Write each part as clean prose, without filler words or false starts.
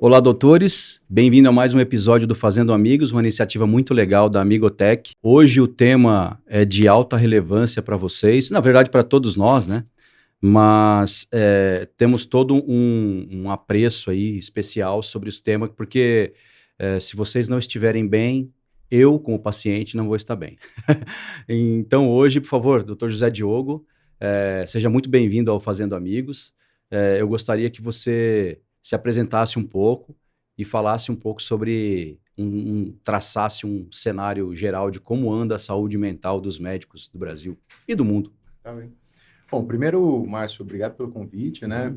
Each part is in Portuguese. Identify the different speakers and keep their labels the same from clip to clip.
Speaker 1: Olá, doutores. Bem-vindo a mais um episódio do Fazendo Amigos, uma iniciativa muito legal da Amigotech. Hoje o tema é de alta relevância para vocês, na verdade para todos nós, né? Mas temos todo um apreço aí especial sobre esse tema, porque se vocês não estiverem bem, eu, como paciente, não vou estar bem. Então, hoje, por favor, Dr. José Diogo, seja muito bem-vindo ao Fazendo Amigos. Eu gostaria que você se apresentasse um pouco e falasse um pouco sobre, traçasse um cenário geral de como anda a saúde mental dos médicos do Brasil e do mundo.
Speaker 2: Tá bem. Bom, primeiro, Márcio, obrigado pelo convite, né?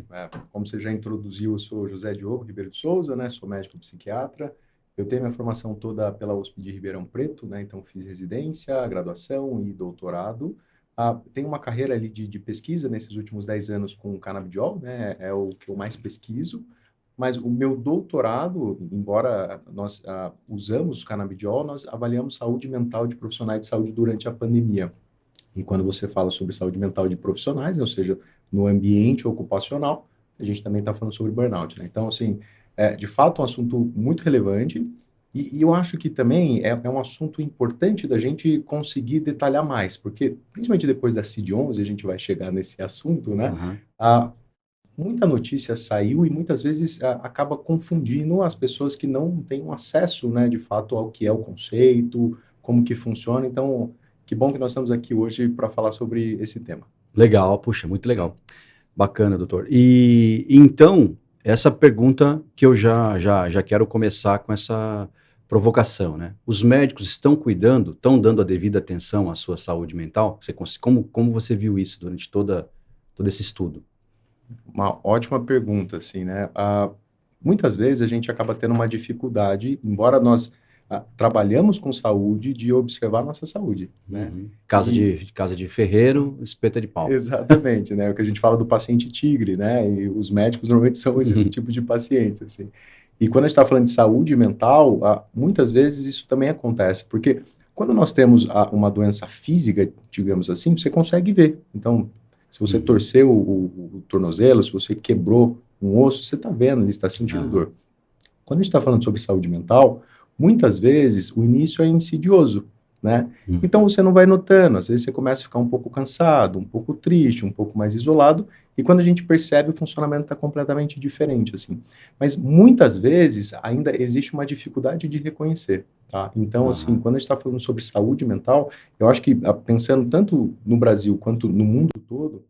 Speaker 2: Como você já introduziu, eu sou José Diogo Ribeiro de Souza, né? Sou médico psiquiatra. Eu tenho minha formação toda pela USP de Ribeirão Preto, né? Então, fiz residência, graduação e doutorado. Tenho uma carreira ali de pesquisa nesses últimos 10 anos com canabidiol, né? É o que eu mais pesquiso. Mas o meu doutorado, embora nós usamos o canabidiol, nós avaliamos saúde mental de profissionais de saúde durante a pandemia. E quando você fala sobre saúde mental de profissionais, né, ou seja, no ambiente ocupacional, a gente também está falando sobre burnout, né? Então, assim, de fato, um assunto muito relevante e eu acho que também é um assunto importante da gente conseguir detalhar mais, porque, principalmente depois da CID-11, a gente vai chegar nesse assunto, né?
Speaker 1: Uhum.
Speaker 2: Muita notícia saiu e muitas vezes acaba confundindo as pessoas que não têm um acesso, né, de fato, ao que é o conceito, como que funciona. Então, que bom que nós estamos aqui hoje para falar sobre esse tema.
Speaker 1: Legal, puxa, muito legal. Bacana, doutor. E então, essa pergunta que eu já quero começar com essa provocação, né? Os médicos estão cuidando, estão dando a devida atenção à sua saúde mental? Como você viu isso durante todo esse estudo?
Speaker 2: Uma ótima pergunta, assim, né? Muitas vezes a gente acaba tendo uma dificuldade, embora nós trabalhamos com saúde, de observar nossa saúde, né?
Speaker 1: Uhum.
Speaker 2: E
Speaker 1: Casa de ferreiro, espeta de pau.
Speaker 2: exatamente, né? O que a gente fala do paciente tigre, né? E os médicos normalmente são esse tipo de pacientes, assim. E quando a gente está falando de saúde mental, muitas vezes isso também acontece, porque quando nós temos uma doença física, digamos assim, você consegue ver. Então, se você torceu o tornozelo, se você quebrou um osso, você está vendo, ele está sentindo dor. Quando a gente está falando sobre saúde mental, muitas vezes o início é insidioso, né? Então você não vai notando, às vezes você começa a ficar um pouco cansado, um pouco triste, um pouco mais isolado, e quando a gente percebe o funcionamento está completamente diferente, assim. Mas muitas vezes ainda existe uma dificuldade de reconhecer, tá? Então, assim, quando a gente está falando sobre saúde mental, eu acho que pensando tanto no Brasil quanto no mundo todo,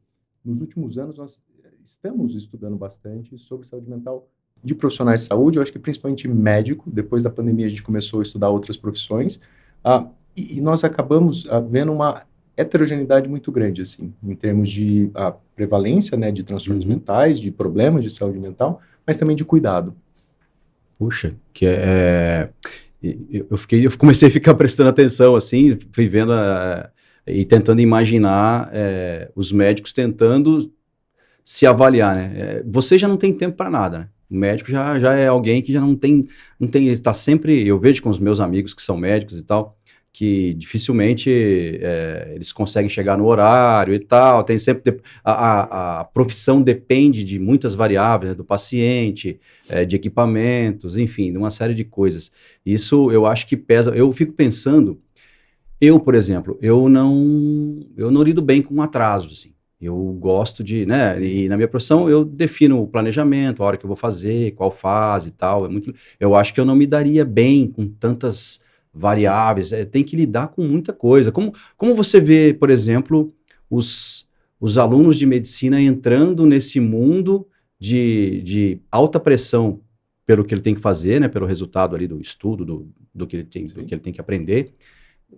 Speaker 2: nos últimos anos nós estamos estudando bastante sobre saúde mental de profissionais de saúde, eu acho que principalmente médico. Depois da pandemia a gente começou a estudar outras profissões, e nós acabamos vendo uma heterogeneidade muito grande, assim, em termos de prevalência, né, de transtornos mentais, de problemas de saúde mental, mas também de cuidado.
Speaker 1: Puxa, eu comecei a ficar prestando atenção, assim, fui vendo e tentando imaginar os médicos tentando se avaliar, né? Você já não tem tempo para nada, né? O médico já é alguém que já não tem, está sempre, eu vejo com os meus amigos que são médicos e tal, que dificilmente eles conseguem chegar no horário e tal, tem sempre, a profissão depende de muitas variáveis, né, do paciente, de equipamentos, enfim, de uma série de coisas. Isso eu acho que pesa, eu fico pensando, por exemplo, eu não lido bem com atrasos, assim. Eu gosto de, né, e na minha profissão eu defino o planejamento, a hora que eu vou fazer, qual fase e tal, eu acho que eu não me daria bem com tantas variáveis, tem que lidar com muita coisa. Como você vê, por exemplo, os alunos de medicina entrando nesse mundo de alta pressão pelo que ele tem que fazer, né, pelo resultado ali do estudo, do que ele tem que aprender,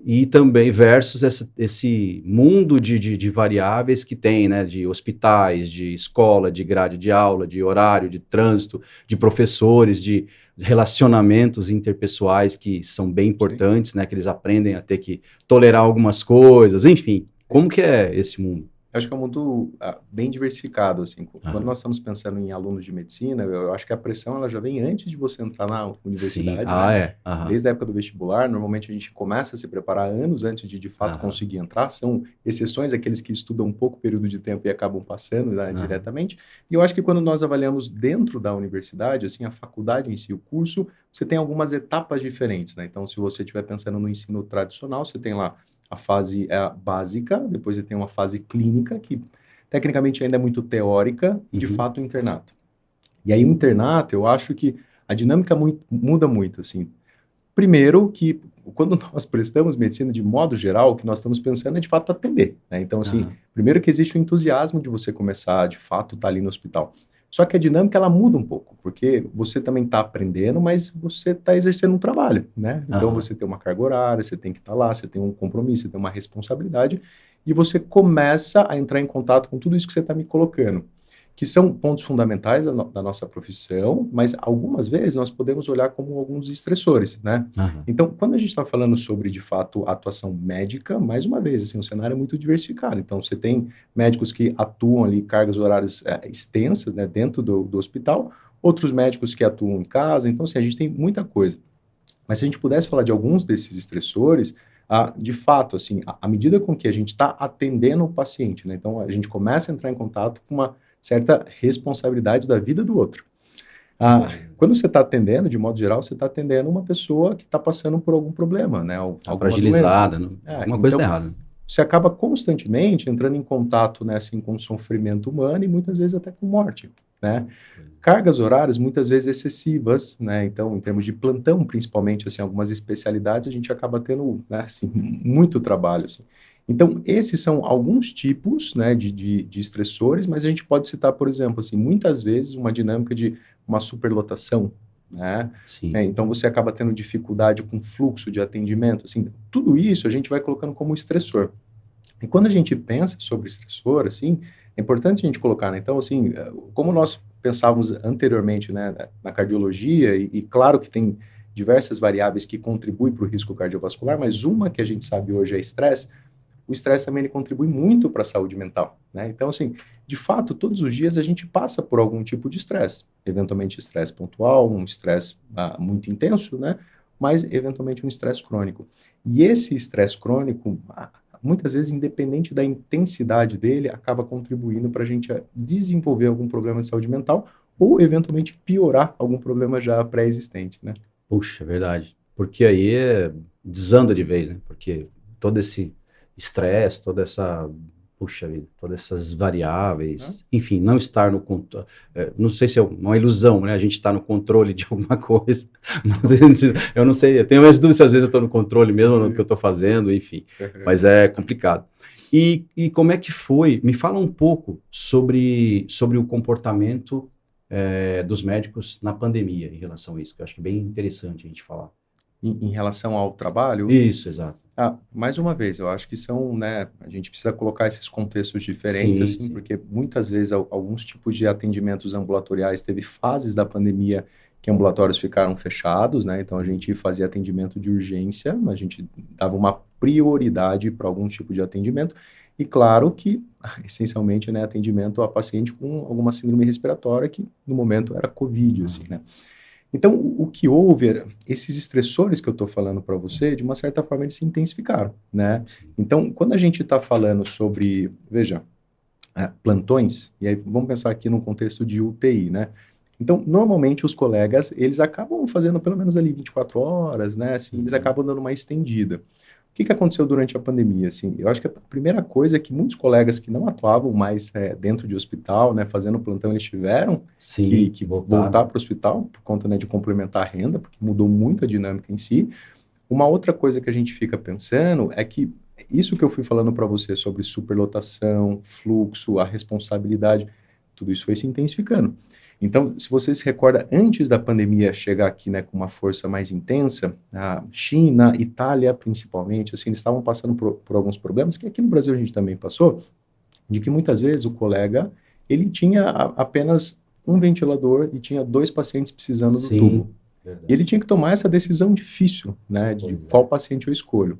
Speaker 1: e também versus esse mundo de variáveis que tem, né, de hospitais, de escola, de grade de aula, de horário, de trânsito, de professores, de relacionamentos interpessoais que são bem importantes, né, que eles aprendem a ter que tolerar algumas coisas, enfim. Como que é esse mundo?
Speaker 2: Eu acho que é um mundo bem diversificado, assim. Quando nós estamos pensando em alunos de medicina, eu acho que a pressão ela já vem antes de você entrar na
Speaker 1: Sim,
Speaker 2: universidade, né?
Speaker 1: é. Aham.
Speaker 2: Desde a época do vestibular, normalmente a gente começa a se preparar anos antes de fato
Speaker 1: Aham.
Speaker 2: conseguir entrar. São exceções aqueles que estudam um pouco período de tempo e acabam passando, né,
Speaker 1: Aham.
Speaker 2: diretamente. E eu acho que quando nós avaliamos dentro da universidade, assim, a faculdade em si, o curso, você tem algumas etapas diferentes, né? Então, se você estiver pensando no ensino tradicional, você tem lá a fase básica, depois você tem uma fase clínica, que tecnicamente ainda é muito teórica, e de
Speaker 1: Uhum.
Speaker 2: fato o internato. E aí o internato, eu acho que a dinâmica muda muito, assim. Primeiro que quando nós prestamos medicina de modo geral, o que nós estamos pensando é de fato atender, né? Então, assim,
Speaker 1: Aham.
Speaker 2: primeiro que existe o entusiasmo de você começar, de fato, estar ali no hospital. Só que a dinâmica, ela muda um pouco, porque você também está aprendendo, mas você está exercendo um trabalho, né? Então,
Speaker 1: Aham.
Speaker 2: você tem uma carga horária, você tem que estar lá, você tem um compromisso, você tem uma responsabilidade, e você começa a entrar em contato com tudo isso que você está me colocando, que são pontos fundamentais da nossa profissão, mas algumas vezes nós podemos olhar como alguns estressores, né?
Speaker 1: Aham.
Speaker 2: Então, quando a gente está falando sobre, de fato, atuação médica, mais uma vez, assim, o cenário é muito diversificado. Então, você tem médicos que atuam ali cargas horárias extensas, né, dentro do hospital, outros médicos que atuam em casa. Então, assim, a gente tem muita coisa. Mas se a gente pudesse falar de alguns desses estressores, de fato, assim, à medida com que a gente está atendendo o paciente, né, então a gente começa a entrar em contato com uma certa responsabilidade da vida do outro. Quando você está atendendo, de modo geral, você está atendendo uma pessoa que está passando por algum problema, né,
Speaker 1: Tá
Speaker 2: alguma doença.
Speaker 1: fragilizada, alguma coisa tá
Speaker 2: Então,
Speaker 1: errada.
Speaker 2: você acaba constantemente entrando em contato, né, assim, com o sofrimento humano e muitas vezes até com morte, né? Cargas horárias muitas vezes excessivas, né? Então, em termos de plantão, principalmente, assim, algumas especialidades, a gente acaba tendo, né, assim, muito trabalho, assim. Então, esses são alguns tipos, né, de estressores, mas a gente pode citar, por exemplo, assim, muitas vezes uma dinâmica de uma superlotação, né?
Speaker 1: Sim.
Speaker 2: Então, você acaba tendo dificuldade com fluxo de atendimento, assim, tudo isso a gente vai colocando como estressor. E quando a gente pensa sobre estressor, assim, é importante a gente colocar, né? Então, assim, como nós pensávamos anteriormente, né, na cardiologia, e claro que tem diversas variáveis que contribuem para o risco cardiovascular, mas uma que a gente sabe hoje é estresse. O estresse também ele contribui muito para a saúde mental, né? Então, assim, de fato, todos os dias a gente passa por algum tipo de estresse, eventualmente estresse pontual, um estresse muito intenso, né? Mas eventualmente um estresse crônico. E esse estresse crônico, muitas vezes, independente da intensidade dele, acaba contribuindo para a gente desenvolver algum problema de saúde mental ou eventualmente piorar algum problema já pré-existente, né?
Speaker 1: Puxa, é verdade. Porque aí desanda de vez, né? Porque todo esse estresse, toda essa, puxa vida, todas essas
Speaker 2: Né?
Speaker 1: variáveis, enfim, não estar no controle, não sei se é uma ilusão, né? A gente está no controle de alguma coisa, mas eu não sei, eu tenho minhas dúvidas se às vezes eu estou no controle mesmo no que eu estou fazendo, enfim, mas é complicado. E como é que foi? Me fala um pouco sobre o comportamento dos médicos na pandemia em relação a isso, que eu acho que é bem interessante a gente falar.
Speaker 2: Em relação ao trabalho,
Speaker 1: Isso, exato.
Speaker 2: mais uma vez, eu acho que são, né, a gente precisa colocar esses contextos diferentes,
Speaker 1: Sim,
Speaker 2: assim,
Speaker 1: sim.
Speaker 2: porque muitas vezes alguns tipos de atendimentos ambulatoriais teve fases da pandemia que ambulatórios ficaram fechados, né, então a gente fazia atendimento de urgência, a gente dava uma prioridade para algum tipo de atendimento, e claro que, essencialmente, né, atendimento a paciente com alguma síndrome respiratória, que no momento era COVID, assim, né. Então, o que houve, esses estressores que eu estou falando para você, de uma certa forma, eles se intensificaram, né?
Speaker 1: Sim.
Speaker 2: Então, quando a gente está falando sobre, veja, plantões, e aí vamos pensar aqui no contexto de UTI, né? Então, normalmente os colegas, eles acabam fazendo pelo menos ali 24 horas, né? Assim, eles acabam dando uma estendida. O que aconteceu durante a pandemia? Assim, eu acho que a primeira coisa é que muitos colegas que não atuavam mais dentro de hospital, né, fazendo plantão, eles tiveram
Speaker 1: Sim,
Speaker 2: que
Speaker 1: voltaram.
Speaker 2: voltar para o hospital por conta, né, de complementar a renda, porque mudou muito a dinâmica em si. Uma outra coisa que a gente fica pensando é que isso que eu fui falando para você sobre superlotação, fluxo, a responsabilidade, tudo isso foi se intensificando. Então, se você se recorda, antes da pandemia chegar aqui, né, com uma força mais intensa, a China, Itália, principalmente, assim, eles estavam passando por alguns problemas, que aqui no Brasil a gente também passou, de que muitas vezes o colega, ele tinha apenas um ventilador e tinha 2 pacientes precisando do
Speaker 1: Sim,
Speaker 2: tubo. E
Speaker 1: verdade.
Speaker 2: ele tinha que tomar essa decisão difícil, né, de
Speaker 1: Pois
Speaker 2: qual
Speaker 1: é.
Speaker 2: paciente eu escolho.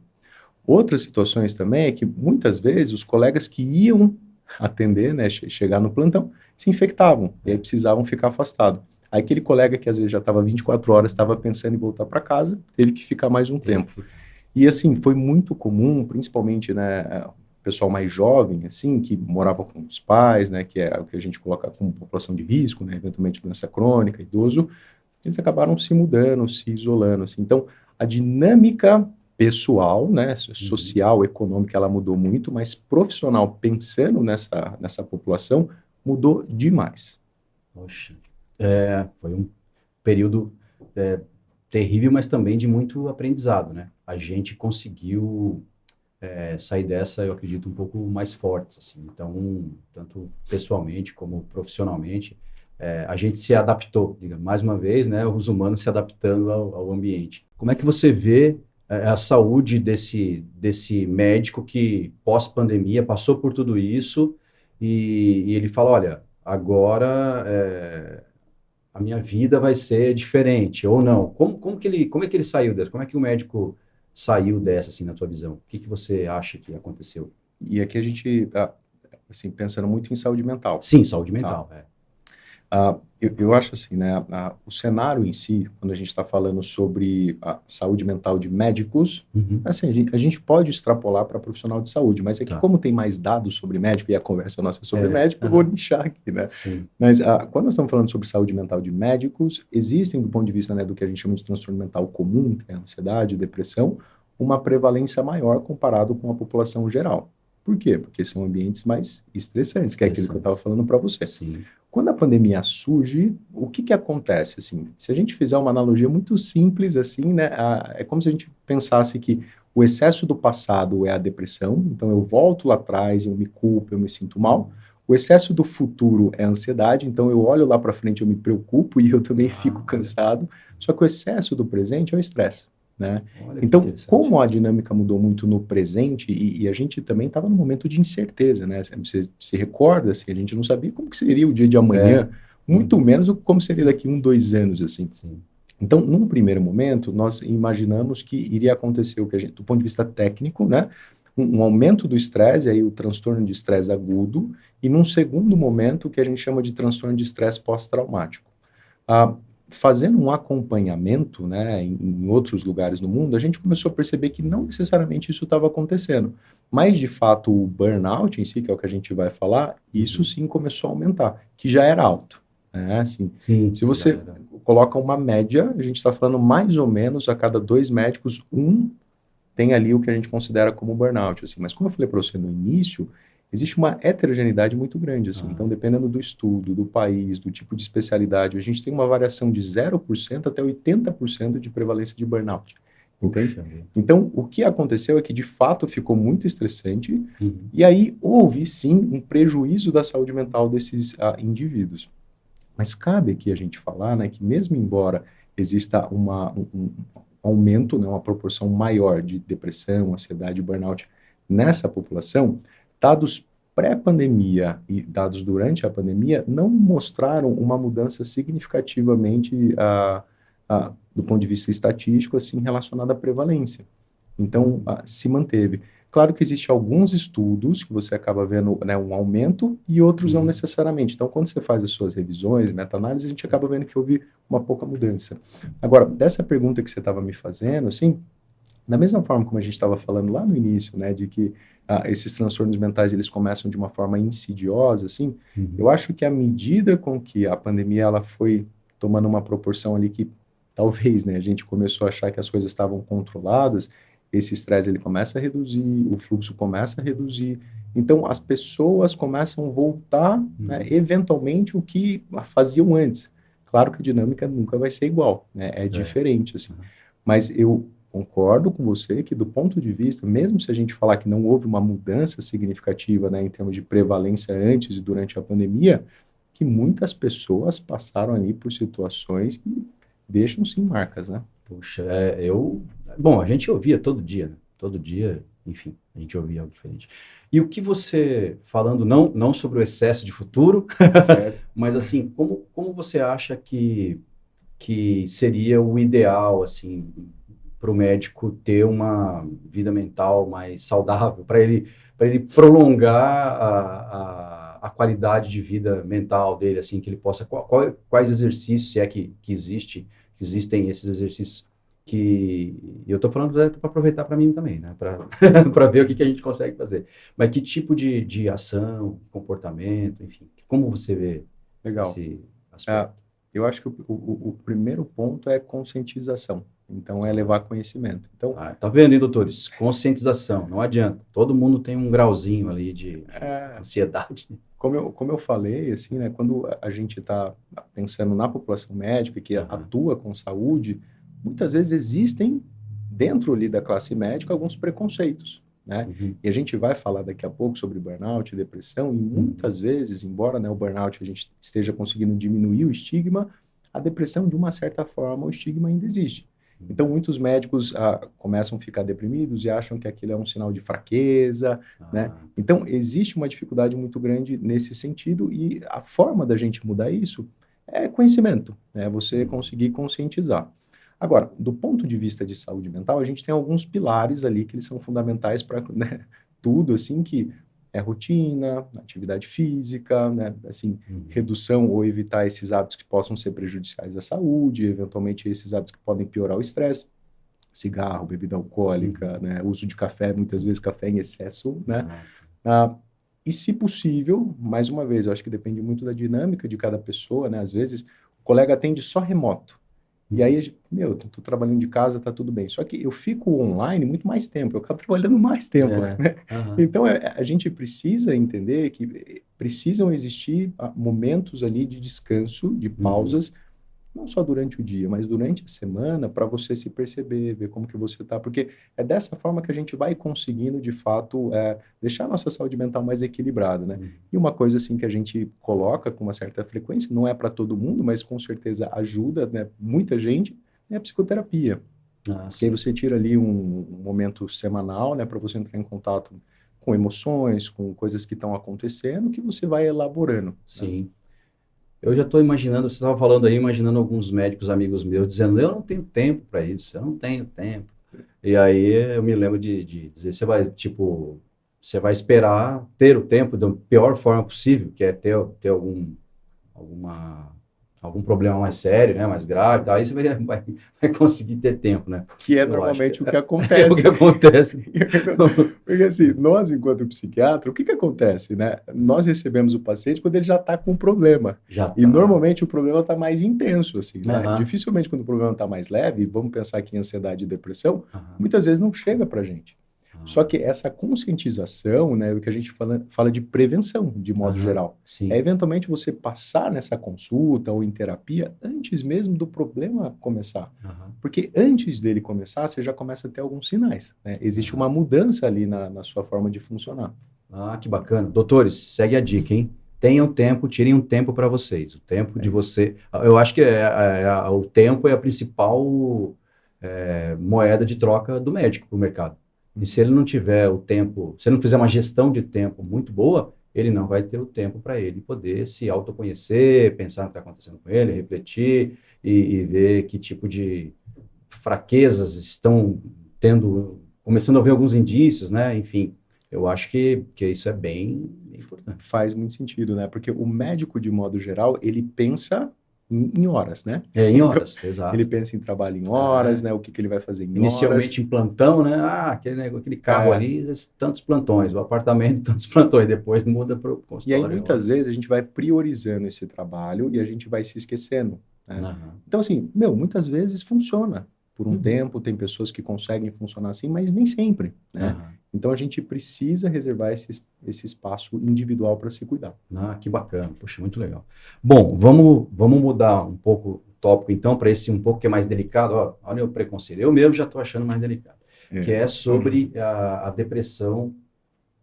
Speaker 2: Outras situações também é que muitas vezes os colegas que iam atender, né, chegar no plantão, se infectavam, e aí precisavam ficar afastados. Aí aquele colega que às vezes já estava 24 horas, estava pensando em voltar para casa, teve que ficar mais um tempo. E assim, foi muito comum, principalmente, né, o pessoal mais jovem, assim, que morava com os pais, né, que é o que a gente coloca como população de risco, né, eventualmente doença crônica, idoso, eles acabaram se mudando, se isolando, assim. Então, a dinâmica pessoal, né, social, econômica, ela mudou muito, mas profissional, pensando nessa população, mudou demais.
Speaker 1: Poxa, foi um período terrível, mas também de muito aprendizado, né? A gente conseguiu sair dessa, eu acredito, um pouco mais fortes, assim. Então, tanto pessoalmente como profissionalmente, a gente se adaptou, digamos, mais uma vez, né? Os humanos se adaptando ao ambiente. Como é que você vê a saúde desse médico que, pós-pandemia, passou por tudo isso e ele fala, olha, agora a minha vida vai ser diferente, ou não? Como é que ele saiu dessa? Como é que o médico saiu dessa, assim, na tua visão? O que que você acha que aconteceu?
Speaker 2: E aqui a gente, assim, pensando muito em saúde mental.
Speaker 1: Sim, saúde
Speaker 2: Tá?
Speaker 1: mental,
Speaker 2: Eu acho assim, né, o cenário em si, quando a gente está falando sobre a saúde mental de médicos,
Speaker 1: Uhum.
Speaker 2: assim, a gente pode extrapolar para profissional de saúde, mas é que
Speaker 1: Tá.
Speaker 2: como tem mais dados sobre médico e a conversa nossa é sobre médico, eu vou nichar aqui, né?
Speaker 1: Sim.
Speaker 2: Mas quando nós estamos falando sobre saúde mental de médicos, existem, do ponto de vista, né, do que a gente chama de transtorno mental comum, que é a ansiedade, depressão, uma prevalência maior comparado com a população geral. Por quê? Porque são ambientes mais estressantes, que é aquilo que eu estava falando para você.
Speaker 1: Sim.
Speaker 2: Quando a pandemia surge, o que que acontece, assim? Se a gente fizer uma analogia muito simples, assim, né, é como se a gente pensasse que o excesso do passado é a depressão, então eu volto lá atrás, eu me culpo, eu me sinto mal. O excesso do futuro é a ansiedade, então eu olho lá para frente, eu me preocupo e eu também fico cansado. Só que o excesso do presente é o estresse, né?
Speaker 1: Olha que
Speaker 2: Então,
Speaker 1: interessante.
Speaker 2: como a dinâmica mudou muito no presente e a gente também estava num momento de incerteza, né? Você se recorda, assim, a gente não sabia como que seria o dia de amanhã, muito menos como seria daqui 2 anos, assim.
Speaker 1: Sim.
Speaker 2: Então, num primeiro momento, nós imaginamos que iria acontecer o que a gente, do ponto de vista técnico, né? Um aumento do estresse, aí o transtorno de estresse agudo, e num segundo momento, o que a gente chama de transtorno de estresse pós-traumático. Fazendo um acompanhamento, né, em outros lugares no mundo, a gente começou a perceber que não necessariamente isso estava acontecendo. Mas, de fato, o burnout em si, que é o que a gente vai falar, isso sim começou a aumentar, que já era alto. Né? Assim,
Speaker 1: Sim,
Speaker 2: se você coloca uma média, a gente está falando mais ou menos a cada 2 médicos, um tem ali o que a gente considera como burnout. Assim. Mas como eu falei para você no início, existe uma heterogeneidade muito grande, assim. Então, dependendo do estudo, do país, do tipo de especialidade, a gente tem uma variação de 0% até 80% de prevalência de burnout. Entende? Então, o que aconteceu é que, de fato, ficou muito estressante, e aí houve, sim, um prejuízo da saúde mental desses indivíduos. Mas cabe aqui a gente falar, né, que mesmo embora exista um aumento, né, uma proporção maior de depressão, ansiedade e burnout nessa população, dados pré-pandemia e dados durante a pandemia não mostraram uma mudança significativamente do ponto de vista estatístico assim relacionada à prevalência. Então, se manteve. Claro que existem alguns estudos que você acaba vendo, né, um aumento e outros não necessariamente. Então, quando você faz as suas revisões, meta-análise, a gente acaba vendo que houve uma pouca mudança. Agora, dessa pergunta que você estava me fazendo, assim, da mesma forma como a gente estava falando lá no início, né, de que esses transtornos mentais eles começam de uma forma insidiosa, assim, eu acho que à medida com que a pandemia ela foi tomando uma proporção ali que talvez, né, a gente começou a achar que as coisas estavam controladas, esse estresse ele começa a reduzir, o fluxo começa a reduzir, então as pessoas começam a voltar, né, eventualmente o que faziam antes. Claro que a dinâmica nunca vai ser igual, né, é diferente, assim, mas eu concordo com você que, do ponto de vista, mesmo se a gente falar que não houve uma mudança significativa, né, em termos de prevalência antes e durante a pandemia, que muitas pessoas passaram ali por situações que deixam, sim, marcas, né?
Speaker 1: Puxa, bom, a gente ouvia todo dia, né? Todo dia, enfim, a gente ouvia algo diferente. E o que você, falando não sobre o excesso de futuro, mas assim, como você acha que seria o ideal, assim, para o médico ter uma vida mental mais saudável, para ele para ele prolongar a qualidade de vida mental dele, assim, que ele possa, quais exercícios, se é que existem esses exercícios que eu estou falando para aproveitar para mim também, né? Para ver o que a gente consegue fazer. Mas que tipo de ação, comportamento, enfim, como você vê
Speaker 2: Legal.
Speaker 1: esse aspecto?
Speaker 2: Eu acho que o primeiro ponto é conscientização. Então, é levar conhecimento. Então,
Speaker 1: Tá vendo, hein, doutores? Conscientização, não adianta. Todo mundo tem um grauzinho ali de ansiedade.
Speaker 2: como eu falei, assim, né, quando a gente está pensando na população médica que atua com saúde, muitas vezes existem, dentro ali da classe médica, alguns preconceitos, né? E a gente vai falar daqui a pouco sobre burnout e depressão, e muitas vezes, embora, né, o burnout a gente esteja conseguindo diminuir o estigma, a depressão, de uma certa forma, o estigma ainda existe. Então, muitos médicos começam a ficar deprimidos e acham que aquilo é um sinal de fraqueza, né? Então, existe uma dificuldade muito grande nesse sentido e a forma da gente mudar isso é conhecimento, né? Você conseguir conscientizar. Agora, do ponto de vista de saúde mental, a gente tem alguns pilares ali que eles são fundamentais para, né, tudo, assim, que é rotina, atividade física, né, assim, redução ou evitar esses hábitos que possam ser prejudiciais à saúde, eventualmente esses hábitos que podem piorar o estresse, cigarro, bebida alcoólica, né, uso de café, muitas vezes café em excesso, né, e se possível, mais uma vez, eu acho que depende muito da dinâmica de cada pessoa, né, às vezes o colega atende só remoto, e aí, tô trabalhando de casa, tá tudo bem. Só que eu fico online muito mais tempo, eu acabo trabalhando mais tempo, né? Então, a gente precisa entender que precisam existir momentos ali de descanso, de pausas, não só durante o dia, mas durante a semana, para você se perceber, ver como que você está, porque é dessa forma que a gente vai conseguindo, de fato, deixar a nossa saúde mental mais equilibrada, né? E uma coisa, assim, que a gente coloca com uma certa frequência, não é para todo mundo, mas com certeza ajuda, né, muita gente, é a psicoterapia. Porque aí você tira ali um momento semanal, né, para você entrar em contato com emoções, com coisas que estão acontecendo, que você vai elaborando.
Speaker 1: Sim. Né? Eu já estou imaginando, você estava falando aí, imaginando alguns médicos amigos meus dizendo, eu não tenho tempo para isso, eu não tenho tempo. E aí eu me lembro de dizer, você vai esperar ter o tempo da pior forma possível, que é ter algum problema mais sério, né, mais grave, aí você vai conseguir ter tempo, né?
Speaker 2: Que é normalmente o que acontece.
Speaker 1: É o que acontece.
Speaker 2: Porque assim, nós enquanto psiquiatra, o que acontece, né? Nós recebemos o paciente quando ele já está com um problema. E normalmente o problema está mais intenso, assim, né? Dificilmente quando o problema está mais leve, vamos pensar aqui em ansiedade e depressão, muitas vezes não chega para a gente. Só que essa conscientização, né, o que a gente fala de prevenção, de modo geral, é eventualmente você passar nessa consulta ou em terapia antes mesmo do problema começar. Porque antes dele começar, você já começa a ter alguns sinais, né? Existe uma mudança ali na sua forma de funcionar.
Speaker 1: Que bacana. Doutores, segue a dica, hein? Tenham tempo, tirem um tempo para vocês. O tempo de você... Eu acho que o tempo é a principal moeda de troca do médico para o mercado. E se ele não tiver o tempo, se ele não fizer uma gestão de tempo muito boa, ele não vai ter o tempo para ele poder se autoconhecer, pensar no que está acontecendo com ele, refletir e ver que tipo de fraquezas estão começando a ver alguns indícios, né? Enfim, eu acho que isso é bem importante.
Speaker 2: Faz muito sentido, né? Porque o médico, de modo geral, ele pensa em horas, né?
Speaker 1: Em horas, exato.
Speaker 2: Ele pensa em trabalho em horas, né? O que ele vai fazer em
Speaker 1: Inicialmente em plantão, né? Aquele carro ali, tantos plantões, o apartamento, tantos plantões, depois muda para o consultório.
Speaker 2: E aí, muitas vezes, a gente vai priorizando esse trabalho e a gente vai se esquecendo, né? Então, assim, muitas vezes funciona. Por um tempo, tem pessoas que conseguem funcionar assim, mas nem sempre, né? Então, a gente precisa reservar esse espaço individual para se cuidar.
Speaker 1: Que bacana. Poxa, muito legal. Bom, vamos mudar um pouco o tópico, então, para esse um pouco que é mais delicado. Olha o preconceito. Eu mesmo já estou achando mais delicado. Que é sobre a depressão,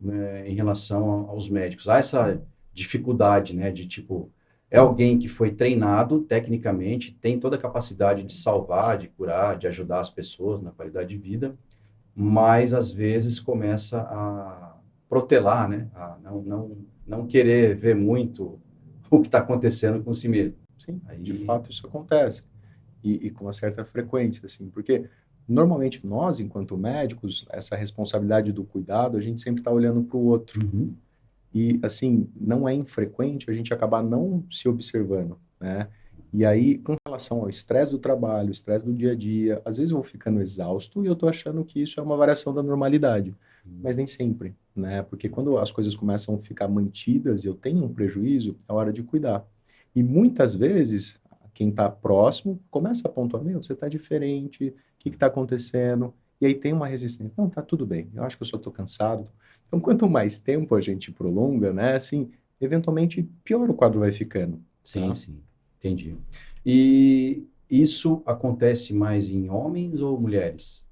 Speaker 1: né, em relação aos médicos. Há essa dificuldade, né, de tipo... É alguém que foi treinado tecnicamente, tem toda a capacidade de salvar, de curar, de ajudar as pessoas na qualidade de vida, mas às vezes começa a protelar, né? A não querer ver muito o que está acontecendo com si mesmo.
Speaker 2: Sim, de fato isso acontece. E com uma certa frequência, assim, porque Normalmente, nós, enquanto médicos, essa responsabilidade do cuidado, a gente sempre está olhando para o outro.
Speaker 1: Uhum.
Speaker 2: E, assim, não é infrequente a gente acabar não se observando, né? E aí, com relação ao estresse do trabalho, estresse do dia a dia, às vezes eu vou ficando exausto e eu tô achando que isso é uma variação da normalidade. Mas nem sempre, né? Porque quando as coisas começam a ficar mantidas e eu tenho um prejuízo, é hora de cuidar. E muitas vezes, quem está próximo começa a pontuar, meu, você está diferente, o que está acontecendo? E aí tem uma resistência. Não, tá tudo bem, eu acho que eu só estou cansado. Então, quanto mais tempo a gente prolonga, né, assim, eventualmente pior o quadro vai ficando.
Speaker 1: Sim,
Speaker 2: Tá?
Speaker 1: sim, entendi. E isso acontece mais em homens ou mulheres?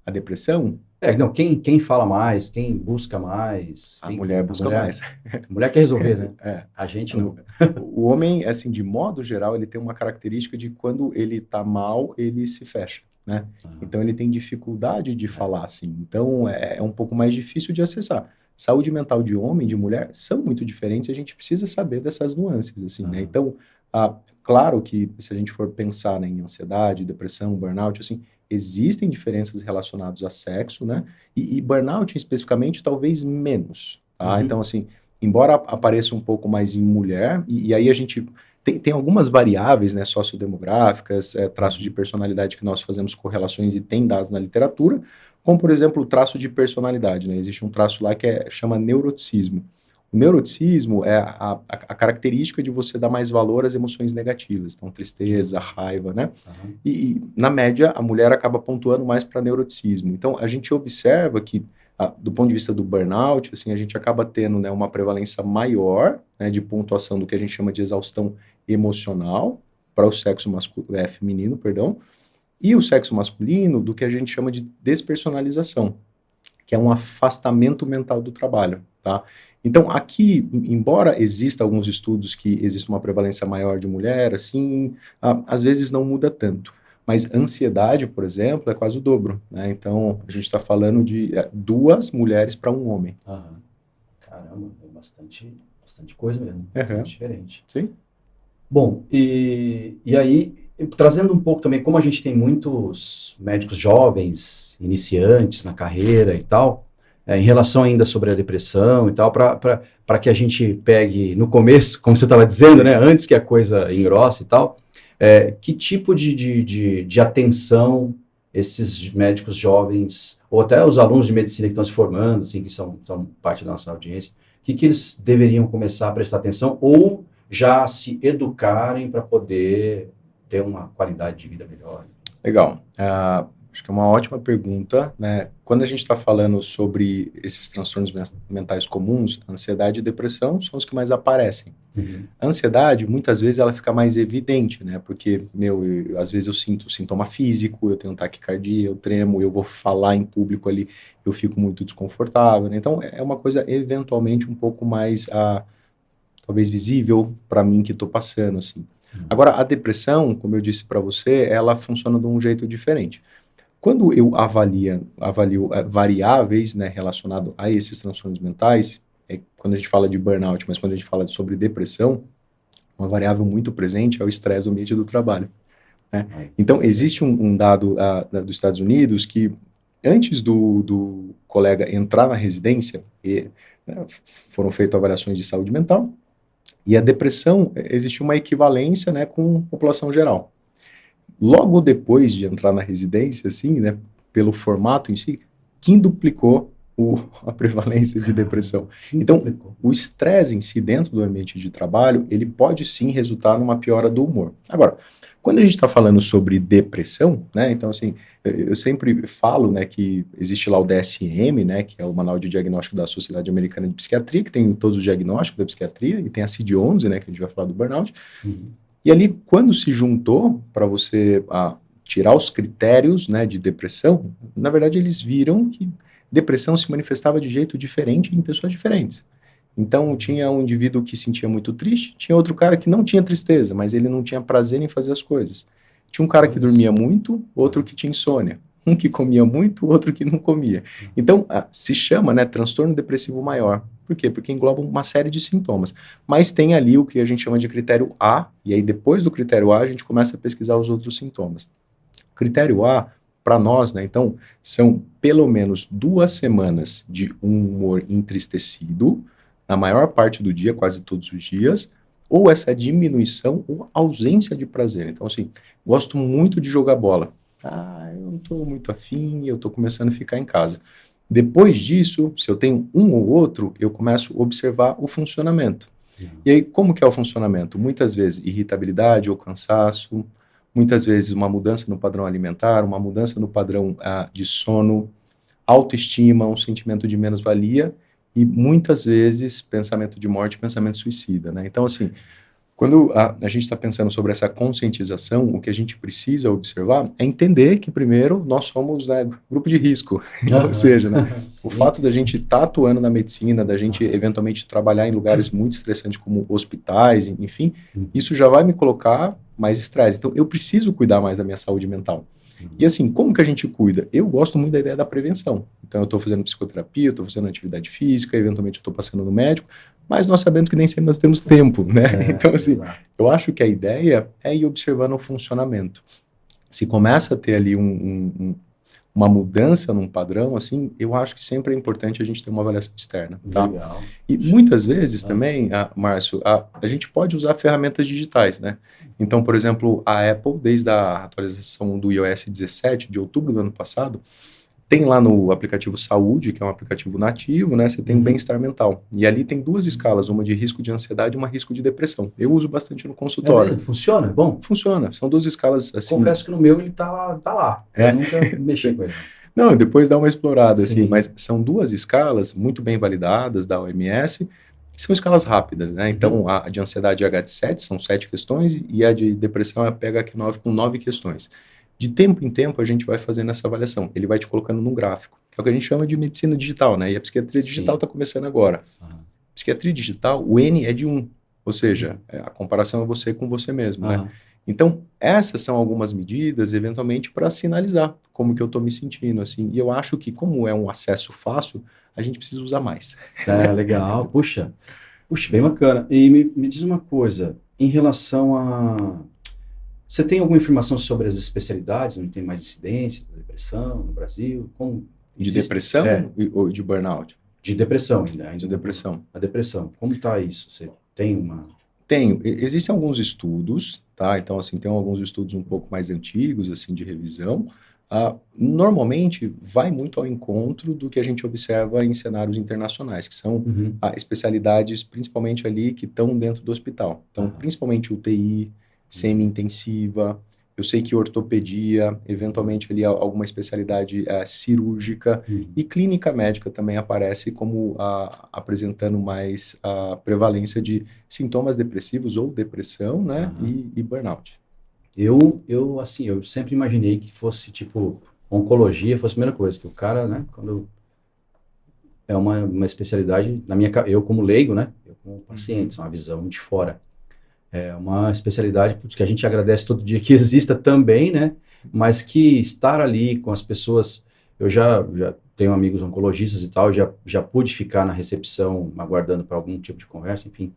Speaker 2: A depressão,
Speaker 1: Não, quem fala mais, quem busca mais,
Speaker 2: a mulher busca mais.
Speaker 1: A mulher quer resolver, né?
Speaker 2: É.
Speaker 1: A gente não.
Speaker 2: O homem, assim, de modo geral, ele tem uma característica de quando ele está mal, ele se fecha, né? Então, ele tem dificuldade de falar, assim. Então, é um pouco mais difícil de acessar. Saúde mental de homem e de mulher são muito diferentes e a gente precisa saber dessas nuances, assim, né? Então, claro que se a gente for pensar, né, em ansiedade, depressão, burnout, assim, existem diferenças relacionadas a sexo, né? E burnout, especificamente, talvez menos, tá?
Speaker 1: Uhum.
Speaker 2: Então, assim, embora apareça um pouco mais em mulher, e aí a gente tem algumas variáveis, né, sociodemográficas, traços de personalidade que nós fazemos correlações e tem dados na literatura, como, por exemplo, o traço de personalidade, né? Existe um traço lá que chama neuroticismo. O neuroticismo é a característica de você dar mais valor às emoções negativas, então tristeza, raiva, né? E, na média, a mulher acaba pontuando mais para neuroticismo. Então, a gente observa que, do ponto de vista do burnout, assim, a gente acaba tendo, né, uma prevalência maior, né, de pontuação do que a gente chama de exaustão emocional para o sexo feminino, perdão, e o sexo masculino do que a gente chama de despersonalização, que é um afastamento mental do trabalho, tá? Então, aqui, embora exista alguns estudos que existe uma prevalência maior de mulher, assim, às vezes não muda tanto. Mas ansiedade, por exemplo, é quase o dobro, né? Então, a gente está falando de 2 mulheres para um homem.
Speaker 1: Aham. Caramba, é bastante coisa mesmo,
Speaker 2: Uhum.
Speaker 1: bastante diferente.
Speaker 2: Sim.
Speaker 1: Bom, e aí, trazendo um pouco também, como a gente tem muitos médicos jovens, iniciantes na carreira e tal, em relação ainda sobre a depressão e tal, para que a gente pegue no começo, como você estava dizendo, né, antes que a coisa engrosse e tal, que tipo de atenção esses médicos jovens, ou até os alunos de medicina que estão se formando, assim, que são parte da nossa audiência, que eles deveriam começar a prestar atenção ou já se educarem para poder ter uma qualidade de vida melhor?
Speaker 2: Legal. Acho que é uma ótima pergunta, né? Quando a gente está falando sobre esses transtornos mentais comuns, ansiedade e depressão são os que mais aparecem.
Speaker 1: Uhum.
Speaker 2: A ansiedade, muitas vezes, ela fica mais evidente, né? Porque, às vezes eu sinto sintoma físico, eu tenho taquicardia, eu tremo, eu vou falar em público ali, eu fico muito desconfortável, né? Então, é uma coisa, eventualmente, um pouco mais, talvez, visível para mim que estou passando, assim. Agora, a depressão, como eu disse para você, ela funciona de um jeito diferente. Quando eu avalio variáveis, né, relacionadas a esses transtornos mentais, quando a gente fala de burnout, mas quando a gente fala sobre depressão, uma variável muito presente é o estresse do ambiente do trabalho, né? Então, existe um dado dos Estados Unidos que, antes do colega entrar na residência, foram feitas avaliações de saúde mental, e a depressão, existe uma equivalência, né, com a população geral. Logo depois de entrar na residência, assim, né, pelo formato em si, quintuplicou a prevalência de depressão. Então, o estresse em si, dentro do ambiente de trabalho, ele pode sim resultar numa piora do humor. Agora, quando a gente está falando sobre depressão, né, então, assim, eu sempre falo, né, que existe lá o DSM, né, que é o Manual de Diagnóstico da Sociedade Americana de Psiquiatria, que tem todos os diagnósticos da psiquiatria, e tem a CID-11, né, que a gente vai falar do burnout. E ali, quando se juntou para você tirar os critérios, né, de depressão, na verdade eles viram que depressão se manifestava de jeito diferente em pessoas diferentes. Então, tinha um indivíduo que sentia muito triste, tinha outro cara que não tinha tristeza, mas ele não tinha prazer em fazer as coisas. Tinha um cara que dormia muito, outro que tinha insônia. Um que comia muito, outro que não comia. Então, se chama, né, transtorno depressivo maior. Por quê? Porque engloba uma série de sintomas. Mas tem ali o que a gente chama de critério A, e aí depois do critério A a gente começa a pesquisar os outros sintomas. O critério A para nós, né? Então, são pelo menos 2 semanas de um humor entristecido, na maior parte do dia, quase todos os dias, ou essa diminuição ou ausência de prazer. Então, assim, gosto muito de jogar bola. Eu não estou muito afim, eu estou começando a ficar em casa. Depois disso, se eu tenho um ou outro, eu começo a observar o funcionamento. E aí, como que é o funcionamento? Muitas vezes irritabilidade ou cansaço, muitas vezes uma mudança no padrão alimentar, uma mudança no padrão de sono, autoestima, um sentimento de menos-valia e muitas vezes pensamento de morte, pensamento suicida, né? Então, assim, quando a gente está pensando sobre essa conscientização, o que a gente precisa observar é entender que, primeiro, nós somos, né, grupo de risco. Ou seja, né, o fato da gente estar atuando na medicina, da gente eventualmente trabalhar em lugares muito estressantes como hospitais, enfim, isso já vai me colocar mais estresse. Então, eu preciso cuidar mais da minha saúde mental. E assim, como que a gente cuida? Eu gosto muito da ideia da prevenção. Então, eu estou fazendo psicoterapia, estou fazendo atividade física, eventualmente eu estou passando no médico, mas nós sabemos que nem sempre nós temos tempo, né? Então, assim, eu acho que a ideia é ir observando o funcionamento. Se começa a ter ali uma mudança num padrão, assim, eu acho que sempre é importante a gente ter uma avaliação externa, tá?
Speaker 1: Legal.
Speaker 2: E muitas vezes também, Márcio, a gente pode usar ferramentas digitais, né? Então, por exemplo, a Apple, desde a atualização do iOS 17, de outubro do ano passado, tem lá no aplicativo Saúde, que é um aplicativo nativo, né? Você tem o bem-estar mental. E ali tem 2 escalas, uma de risco de ansiedade e uma risco de depressão. Eu uso bastante no consultório.
Speaker 1: Funciona? Bom?
Speaker 2: Funciona. São 2 escalas assim.
Speaker 1: Confesso que no meu ele tá lá. Eu nunca mexi com ele.
Speaker 2: Não, depois dá uma explorada,
Speaker 1: Sim.
Speaker 2: assim. Mas são 2 escalas muito bem validadas da OMS, que são escalas rápidas, né? Então, a de ansiedade é H de 7, são 7 questões, e a de depressão é a PHQ-9 com 9 questões. De tempo em tempo, a gente vai fazendo essa avaliação. Ele vai te colocando num gráfico, que é o que a gente chama de medicina digital, né? E a psiquiatria digital está começando agora. Psiquiatria digital, o N é de 1, ou seja, a comparação é você com você mesmo, né? Então, essas são algumas medidas, eventualmente, para sinalizar como que eu estou me sentindo, assim. E eu acho que, como é um acesso fácil, a gente precisa usar mais.
Speaker 1: Legal. Puxa, bem bacana. E me diz uma coisa, em relação a... Você tem alguma informação sobre as especialidades, onde tem mais incidência de depressão no Brasil? Como
Speaker 2: de depressão ou de burnout?
Speaker 1: De depressão ainda.
Speaker 2: De depressão.
Speaker 1: A depressão. Como está isso? Você tem uma...
Speaker 2: Tenho. Existem alguns estudos, tá? Então, assim, tem alguns estudos um pouco mais antigos, assim, de revisão. Normalmente, vai muito ao encontro do que a gente observa em cenários internacionais, que são especialidades, principalmente ali, que estão dentro do hospital. Então, principalmente UTI, semi-intensiva, eu sei que ortopedia, eventualmente ali alguma especialidade cirúrgica, e clínica médica também aparece como apresentando mais a prevalência de sintomas depressivos ou depressão, né, e burnout.
Speaker 1: Eu sempre imaginei que fosse, tipo, oncologia fosse a primeira coisa, que o cara, né, quando é uma especialidade, eu como leigo, né, eu como paciente, uma visão de fora. É uma especialidade que a gente agradece todo dia que exista também, né? Mas que estar ali com as pessoas... Eu já tenho amigos oncologistas e tal, já pude ficar na recepção, aguardando para algum tipo de conversa, enfim.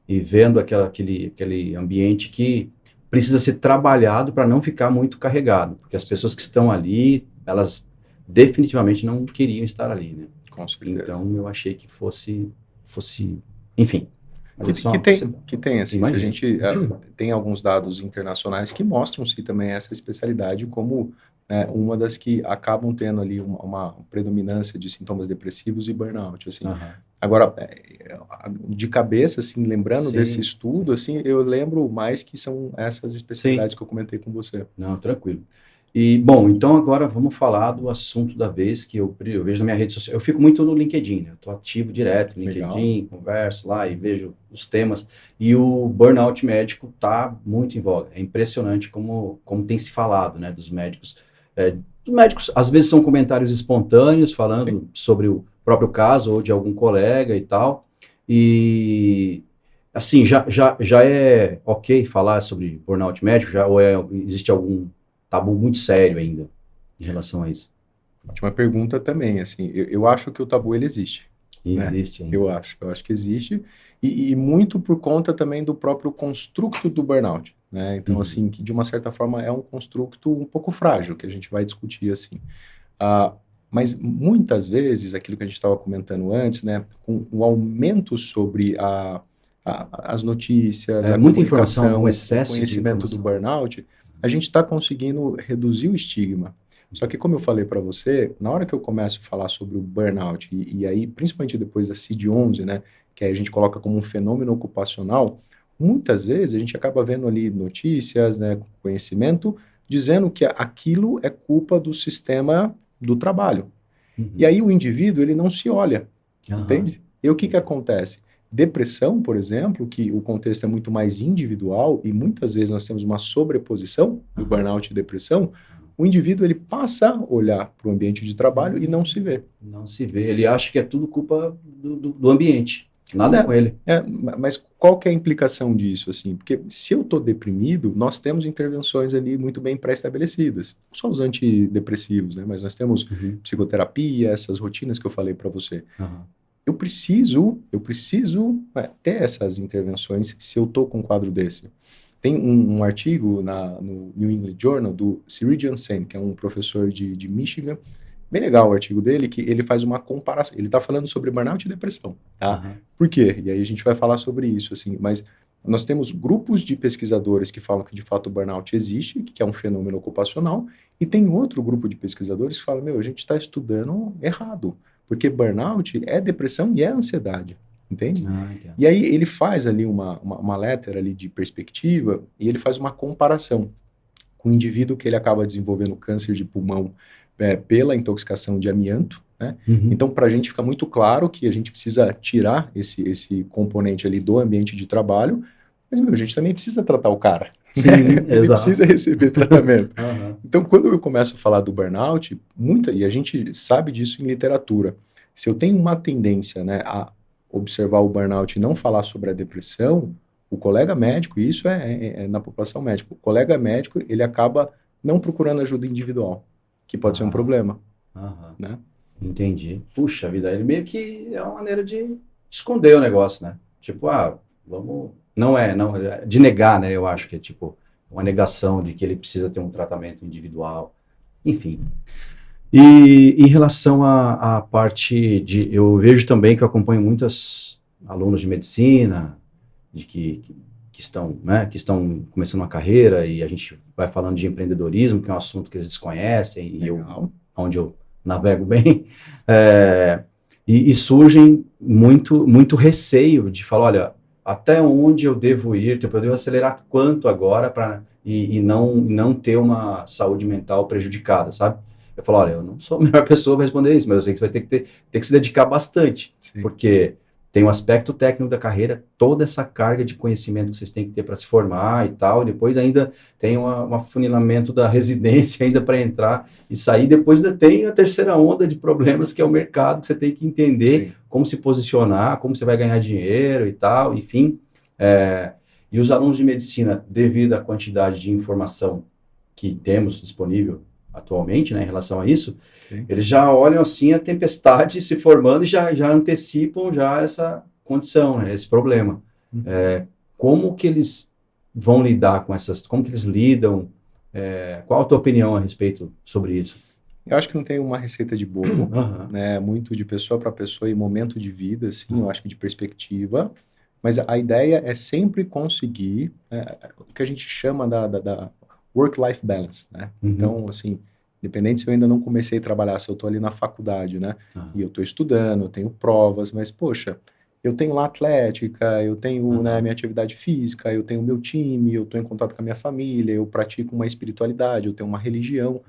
Speaker 1: E vendo aquele ambiente que precisa ser trabalhado para não ficar muito carregado. Porque as pessoas que estão ali, elas definitivamente não queriam estar ali, né?
Speaker 2: Com certeza.
Speaker 1: Então, eu achei que fosse enfim...
Speaker 2: Que tem, assim, se a gente tem alguns dados internacionais que mostram-se também essa especialidade como uma das que acabam tendo ali uma predominância de sintomas depressivos e burnout, assim. Agora, de cabeça, assim, lembrando desse estudo, assim, eu lembro mais que são essas especialidades que eu comentei com você.
Speaker 1: Não, tranquilo. E, bom, então agora vamos falar do assunto da vez que eu vejo na minha rede social. Eu fico muito no LinkedIn, né? Eu estou ativo direto no LinkedIn, converso lá e vejo os temas. E o burnout médico está muito em voga. É impressionante como tem se falado, né? Dos médicos. Os médicos, às vezes, são comentários espontâneos, falando sobre o próprio caso ou de algum colega e tal. E, assim, já é ok falar sobre burnout médico? Ou existe algum tabu muito sério ainda em relação a isso?
Speaker 2: Ótima pergunta também, assim, eu acho que o tabu, ele existe.
Speaker 1: Existe,
Speaker 2: né? Eu acho que existe, E muito por conta também do próprio construto do burnout, né? Então, assim, que de uma certa forma é um construto um pouco frágil, que a gente vai discutir assim. Ah, mas muitas vezes, aquilo que a gente estava comentando antes, né, com o aumento sobre as notícias, a
Speaker 1: Muita informação, um
Speaker 2: comunicação, o
Speaker 1: excesso de
Speaker 2: conhecimento do
Speaker 1: informação.
Speaker 2: burnout, a gente está conseguindo reduzir o estigma. Só que, como eu falei para você, na hora que eu começo a falar sobre o burnout, e aí, principalmente depois da CID-11, né, que aí a gente coloca como um fenômeno ocupacional, muitas vezes a gente acaba vendo ali notícias, né, conhecimento, dizendo que aquilo é culpa do sistema do trabalho. E aí o indivíduo, ele não se olha, entende? E o que que acontece? Depressão, por exemplo, que o contexto é muito mais individual e muitas vezes nós temos uma sobreposição do burnout e depressão, o indivíduo ele passa a olhar para o ambiente de trabalho e não se vê.
Speaker 1: Não se vê. Ele acha que é tudo culpa do ambiente. Nada é com ele.
Speaker 2: Mas qual que é a implicação disso, assim? Porque se eu estou deprimido, nós temos intervenções ali muito bem pré-estabelecidas. Não só os antidepressivos, né? Mas nós temos psicoterapia, essas rotinas que eu falei para você. Eu preciso ter essas intervenções se eu estou com um quadro desse. Tem um artigo no New England Journal do Siri Sen, que é um professor de Michigan. Bem legal o artigo dele, que ele faz uma comparação. Ele está falando sobre burnout e depressão, tá? Por quê? E aí a gente vai falar sobre isso, assim. Mas nós temos grupos de pesquisadores que falam que, de fato, o burnout existe, que é um fenômeno ocupacional, e tem outro grupo de pesquisadores que falam, meu, a gente está estudando errado, porque burnout é depressão e é ansiedade, entende? E aí ele faz ali uma letra ali de perspectiva, e ele faz uma comparação com o indivíduo que ele acaba desenvolvendo câncer de pulmão pela intoxicação de amianto, né? Então, para a gente fica muito claro que a gente precisa tirar esse componente ali do ambiente de trabalho, mas, meu, a gente também precisa tratar o cara.
Speaker 1: Sim,
Speaker 2: Ele
Speaker 1: exato.
Speaker 2: precisa receber tratamento. Então, quando eu começo a falar do burnout, e a gente sabe disso em literatura, se eu tenho uma tendência, né, a observar o burnout e não falar sobre a depressão, o colega médico, e isso é na população médica, o colega médico, ele acaba não procurando ajuda individual, que pode ser um problema, né?
Speaker 1: Entendi. Puxa vida, ele meio que é uma maneira de esconder o negócio, né? Tipo, vamos... Não, de negar, né? Eu acho que é tipo uma negação de que ele precisa ter um tratamento individual. Enfim. E em relação à parte de... Eu vejo também que eu acompanho muitos alunos de medicina, que estão, né, que estão começando uma carreira, e a gente vai falando de empreendedorismo, que é um assunto que eles desconhecem, e onde eu navego bem, e surgem muito receio de falar, olha, até onde eu devo ir, tipo, eu devo acelerar quanto agora e não ter uma saúde mental prejudicada, sabe? Eu falo, olha, eu não sou a melhor pessoa para responder isso, mas eu sei que você vai ter que se dedicar bastante, porque tem um aspecto técnico da carreira, toda essa carga de conhecimento que vocês têm que ter para se formar e tal, e depois ainda tem um afunilamento da residência ainda para entrar e sair, depois ainda tem a terceira onda de problemas, que é o mercado, que você tem que entender como se posicionar, como você vai ganhar dinheiro e tal, enfim. E os alunos de medicina, devido à quantidade de informação que temos disponível atualmente, né, em relação a isso, eles já olham assim a tempestade se formando e já antecipam já essa condição, né, esse problema. Como que eles vão lidar com como que eles lidam? Qual a tua opinião a respeito sobre isso?
Speaker 2: Eu acho que não tem uma receita de bolo, né, muito de pessoa para pessoa e momento de vida, assim, eu acho que de perspectiva, mas a ideia é sempre conseguir o que a gente chama da work-life balance, né? Então, assim, independente se eu ainda não comecei a trabalhar, se eu estou ali na faculdade, né? E eu estou estudando, eu tenho provas, mas, poxa, eu tenho lá atlética, eu tenho né, minha atividade física, eu tenho meu time, eu estou em contato com a minha família, eu pratico uma espiritualidade, eu tenho uma religião.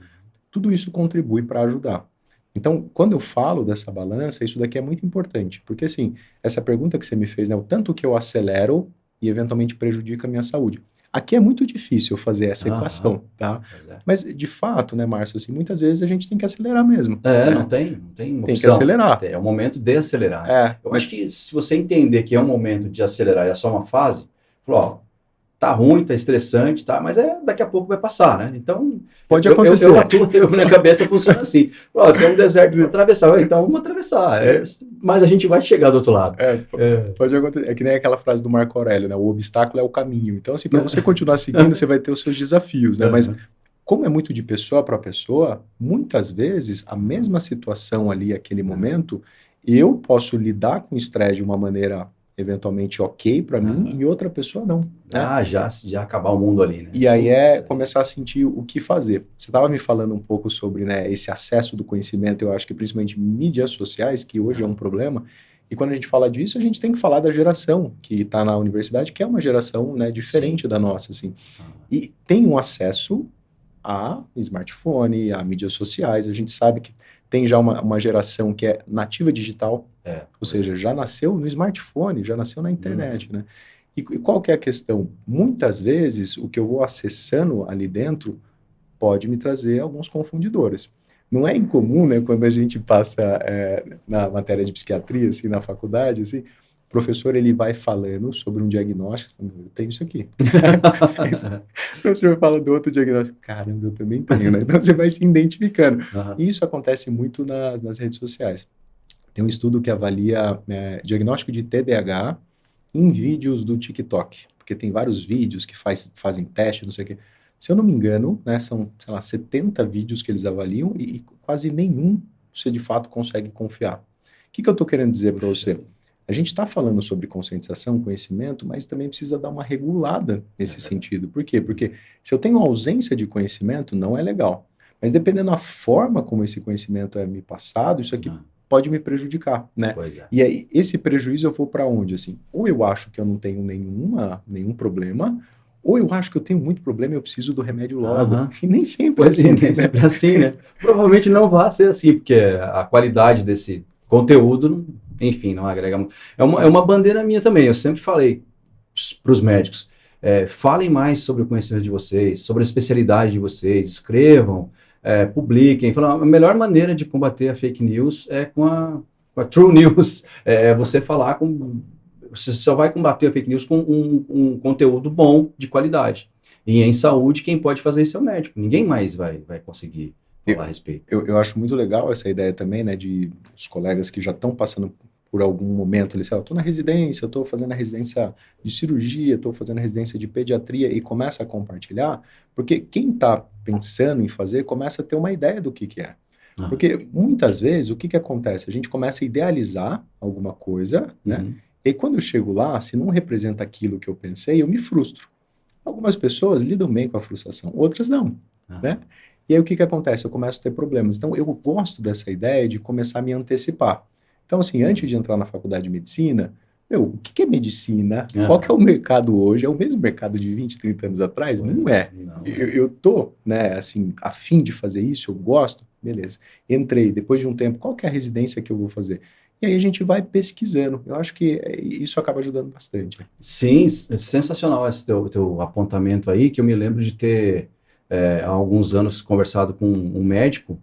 Speaker 2: Tudo isso contribui para ajudar. Então, quando eu falo dessa balança, isso daqui é muito importante, porque, assim, essa pergunta que você me fez, né? O tanto que eu acelero e, eventualmente, prejudica a minha saúde. Aqui é muito difícil fazer essa equação, tá? Mas, de fato, né, Márcio, assim, muitas vezes a gente tem que acelerar mesmo.
Speaker 1: Né? Não tem uma
Speaker 2: Tem que acelerar.
Speaker 1: É o momento de acelerar. Eu acho que se você entender que é um momento de acelerar e é só uma fase, falou, ó, tá ruim, tá estressante, tá, mas daqui a pouco vai passar, né? Então,
Speaker 2: pode acontecer.
Speaker 1: Minha cabeça funciona assim. Ó, tem um deserto para atravessar, então vamos atravessar. Mas a gente vai chegar do outro lado.
Speaker 2: Pode acontecer. É que nem aquela frase do Marco Aurélio, né? O obstáculo é o caminho. Então, assim, para você continuar seguindo, você vai ter os seus desafios, né? Mas como é muito de pessoa para pessoa, muitas vezes a mesma situação ali, aquele momento, eu posso lidar com o estresse de uma maneira eventualmente ok para mim e outra pessoa não. Né?
Speaker 1: Já acabar o mundo ali, né?
Speaker 2: E aí começar a sentir o que fazer. Você estava me falando um pouco sobre, né, esse acesso do conhecimento, eu acho que principalmente mídias sociais, que hoje é um problema. E quando a gente fala disso, a gente tem que falar da geração que está na universidade, que é uma geração, né, diferente da nossa, assim. E tem um acesso a smartphone, a mídias sociais. A gente sabe que tem já uma geração que é nativa digital, ou seja, já nasceu no smartphone, já nasceu na internet, né? E qual que é a questão? Muitas vezes, o que eu vou acessando ali dentro pode me trazer alguns confundidores. Não é incomum, né, quando a gente passa na matéria de psiquiatria, assim, na faculdade, assim, o professor ele vai falando sobre um diagnóstico, eu tenho isso aqui. O professor fala do outro diagnóstico, caramba, eu também tenho, né? Então você vai se identificando. E isso acontece muito nas redes sociais. Tem um estudo que avalia diagnóstico de TDAH em vídeos do TikTok, porque tem vários vídeos que fazem teste, não sei o quê. Se eu não me engano, né, são, sei lá, 70 vídeos que eles avaliam e quase nenhum você de fato consegue confiar. O que eu estou querendo dizer para você? A gente está falando sobre conscientização, conhecimento, mas também precisa dar uma regulada nesse sentido. Por quê? Porque se eu tenho ausência de conhecimento, não é legal. Mas dependendo da forma como esse conhecimento é me passado, isso aqui pode me prejudicar, né? E aí, esse prejuízo eu vou para onde, assim? Ou eu acho que eu não tenho nenhum problema, ou eu acho que eu tenho muito problema e eu preciso do remédio logo. E nem sempre é assim,
Speaker 1: nem sempre é assim, né? Provavelmente não vai ser assim, porque a qualidade desse conteúdo, enfim, não agrega muito. É uma bandeira minha também, eu sempre falei para os médicos, falem mais sobre o conhecimento de vocês, sobre a especialidade de vocês, escrevam, publiquem. A melhor maneira de combater a fake news é com a true news, você falar com... Você só vai combater a fake news com um conteúdo bom, de qualidade. E em saúde, quem pode fazer isso é o médico. Ninguém mais vai conseguir falar a respeito.
Speaker 2: Eu acho muito legal essa ideia também, né, de os colegas que já estão passando por algum momento, eles falam, estou na residência, estou fazendo a residência de cirurgia, estou fazendo a residência de pediatria, e começa a compartilhar, porque quem está pensando em fazer, começa a ter uma ideia do que é. Porque muitas vezes, o que acontece? A gente começa a idealizar alguma coisa, né? E quando eu chego lá, se não representa aquilo que eu pensei, eu me frustro. Algumas pessoas lidam bem com a frustração, outras não, né? E aí o que acontece? Eu começo a ter problemas. Então, eu gosto dessa ideia de começar a me antecipar. Então, assim, antes de entrar na faculdade de medicina, o que é medicina? Qual que é o mercado hoje? É o mesmo mercado de 20, 30 anos atrás? Não é. Eu tô, né, assim, a fim de fazer isso, eu gosto, beleza. Entrei, depois de um tempo, qual que é a residência que eu vou fazer? E aí a gente vai pesquisando. Eu acho que isso acaba ajudando bastante.
Speaker 1: Sim, sensacional esse teu apontamento aí, que eu me lembro de ter, há alguns anos, conversado com um médico.